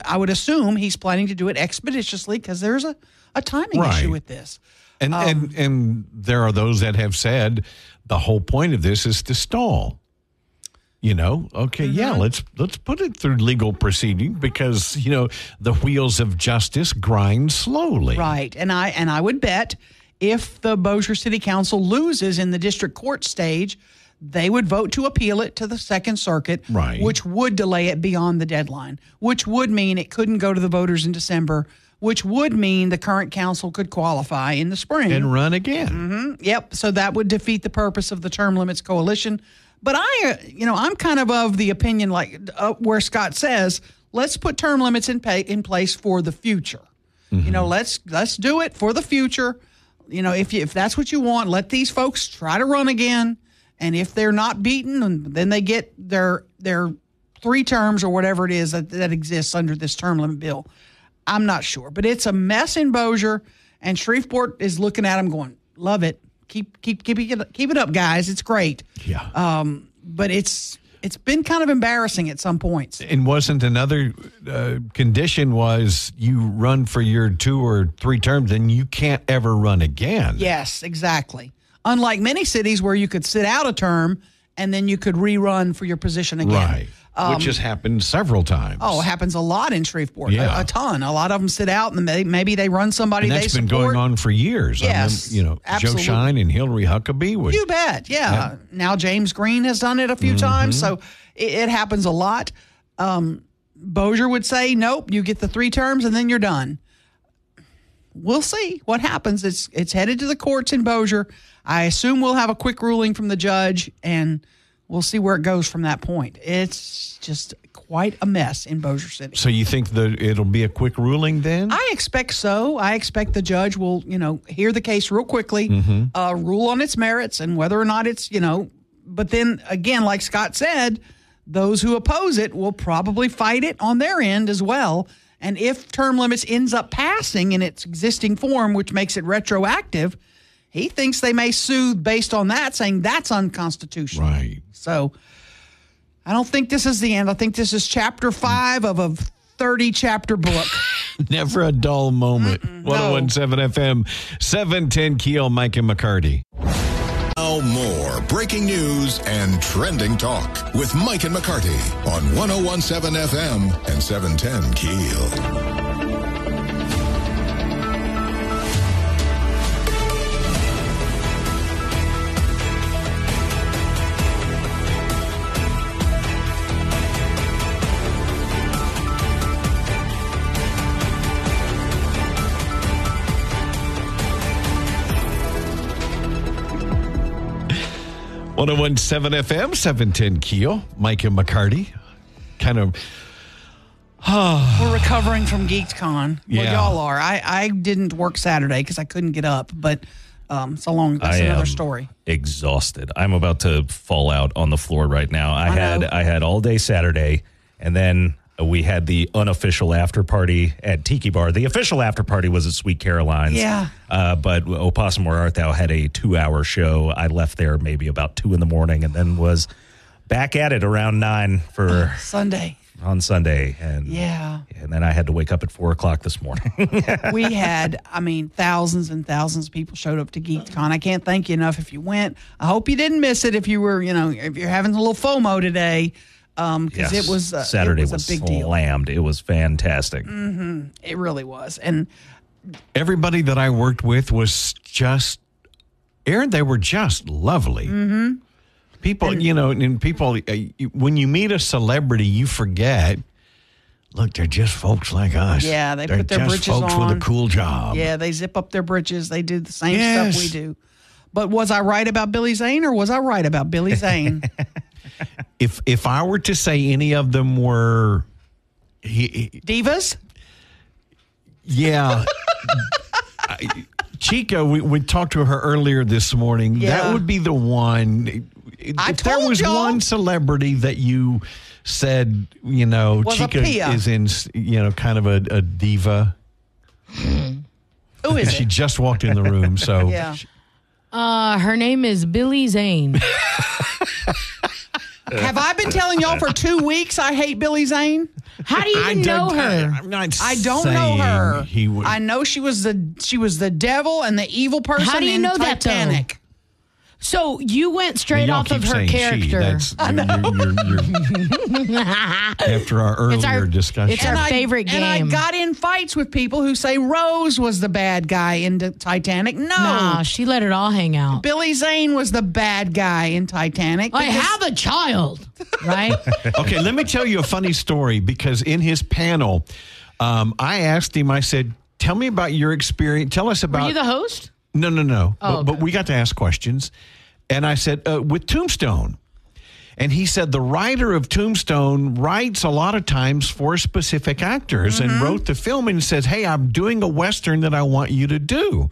I would assume he's planning to do it expeditiously because there's a timing issue with this. And there are those that have said the whole point of this is to stall. let's put it through legal proceeding because, the wheels of justice grind slowly. Right. And I would bet if the Bossier City Council loses in the district court stage, they would vote to appeal it to the Second Circuit, right, which would delay it beyond the deadline, which would mean it couldn't go to the voters in December, which would mean the current council could qualify in the spring. And run again. Mm-hmm. Yep. So that would defeat the purpose of the Term Limits Coalition. But I'm kind of the opinion where Scott says, let's put term limits in place for the future. Mm-hmm. Let's do it for the future. If that's what you want, let these folks try to run again. And if they're not beaten, then they get their 3 terms or whatever it is that exists under this term limit bill. I'm not sure, but it's a mess in Bossier, and Shreveport is looking at them going, "Love it, keep it up, guys. It's great." Yeah. But it's been kind of embarrassing at some points. And wasn't another condition was you run for your 2 or 3 terms, and you can't ever run again. Yes, exactly. Unlike many cities where you could sit out a term and then you could rerun for your position again. Right. Which has happened several times. Oh, it happens a lot in Shreveport. Yeah. A ton. A lot of them sit out and maybe they run somebody and they that's support. been going on for years. Yes, Joe Shine and Hillary Huckabee would. You bet. Yeah. Now James Green has done it a few times, so it happens a lot. Bossier would say, nope, you get the 3 terms and then you're done. We'll see what happens. It's headed to the courts in Bossier. I assume we'll have a quick ruling from the judge, and we'll see where it goes from that point. It's just quite a mess in Bossier City. So you think that it'll be a quick ruling then? I expect so. I expect the judge will, hear the case real quickly, rule on its merits and whether or not it's, but then again, like Scott said, those who oppose it will probably fight it on their end as well. And if term limits ends up passing in its existing form, which makes it retroactive, he thinks they may sue based on that, saying that's unconstitutional. Right. So I don't think this is the end. I think this is chapter 5 of a 30-chapter book. Never a dull moment. 101.7 FM, 710 KEEL, Mike and McCarty. Now more breaking news and trending talk with Mike and McCarty on 101.7 FM and 710 KEEL. One 101.7 FM, 710 KEEL, Mike and McCarty. Kind of. We're recovering from GeekCon. Yeah. Well, y'all are. I didn't work Saturday because I couldn't get up, but that's another story. Exhausted. I'm about to fall out on the floor right now. I had all day Saturday, and then we had the unofficial after party at Tiki Bar. The official after party was at Sweet Caroline's. Yeah. But Opossum Art Thou had a 2-hour show. I left there maybe about 2 in the morning and then was back at it around 9 for on Sunday. And then I had to wake up at 4 o'clock this morning. We had, thousands and thousands of people showed up to GeekCon. I can't thank you enough if you went. I hope you didn't miss it if you were, if you're having a little FOMO today. Because it was Saturday it was a big deal. Slammed. It was fantastic. Mm-hmm. It really was, and everybody that I worked with was just, Aaron. They were just lovely. Mm-hmm. People, and people. When you meet a celebrity, you forget. Look, they're just folks like us. Yeah, they're put their just britches folks on with a cool job. Yeah, they zip up their britches. They do the same stuff we do. But was I right about Billy Zane, or was I right about Billy Zane? If I were to say any of them were divas, yeah, Chica, we talked to her earlier this morning. Yeah. That would be the one. If there was one celebrity that you said, Chica is in, kind of a diva. Who is She it? just walked in the room, so yeah. Her name is Billy Zane. Have I been telling y'all for 2 weeks I hate Billy Zane? How do you even know her? I don't know her. I know she was the devil and the evil person. How do you in know that, Titanic. So you went straight off of her character. After our earlier discussion. It's our favorite game. And I got in fights with people who say Rose was the bad guy in Titanic. No. Nah, she let it all hang out. Billy Zane was the bad guy in Titanic. I have a child, right? Okay, let me tell you a funny story, because in his panel, I asked him, I said, tell me about your experience. Tell us about... Were you the host? No. Oh, but we got to ask questions. And I said, with Tombstone. And he said the writer of Tombstone writes a lot of times for specific actors and wrote the film and says, hey, I'm doing a Western that I want you to do.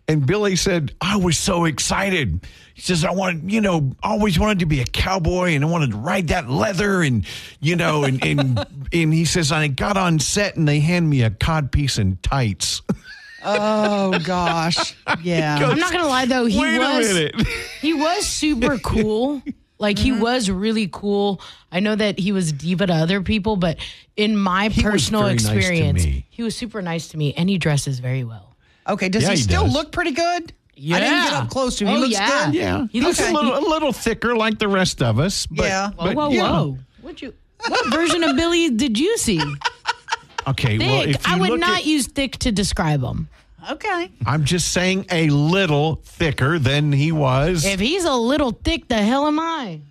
And Billy said, I was so excited. He says, I wanted, always wanted to be a cowboy and I wanted to ride that leather and he says, I got on set and they hand me a codpiece and tights. Oh gosh. Yeah. I'm not going to lie though. He was super cool. Like he was really cool. I know that he was diva to other people, but in my personal experience, he was super nice to me and he dresses very well. Okay. Does he still look pretty good? Yeah. I didn't get up close to him. He looks good. Yeah. He looks a little thicker like the rest of us. But, yeah. Whoa. What version of Billy did you see? Okay, thick. well, if you I would not use thick to describe him. Okay. I'm just saying a little thicker than he was. If he's a little thick, the hell am I?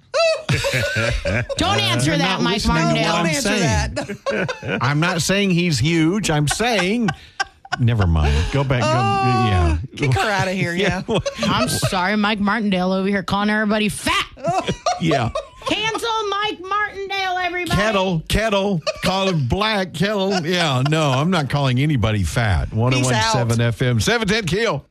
Don't answer that, Mike Martindale. Don't answer that. I'm not saying he's huge. I'm saying... Never mind. Go back. Yeah. Kick her out of here, yeah. I'm sorry, Mike Martindale over here calling everybody fat. Yeah. Cancel Mike Martindale, everybody. Kettle, call him black, kettle. Yeah, no, I'm not calling anybody fat. 101.7 FM, 710 KEEL.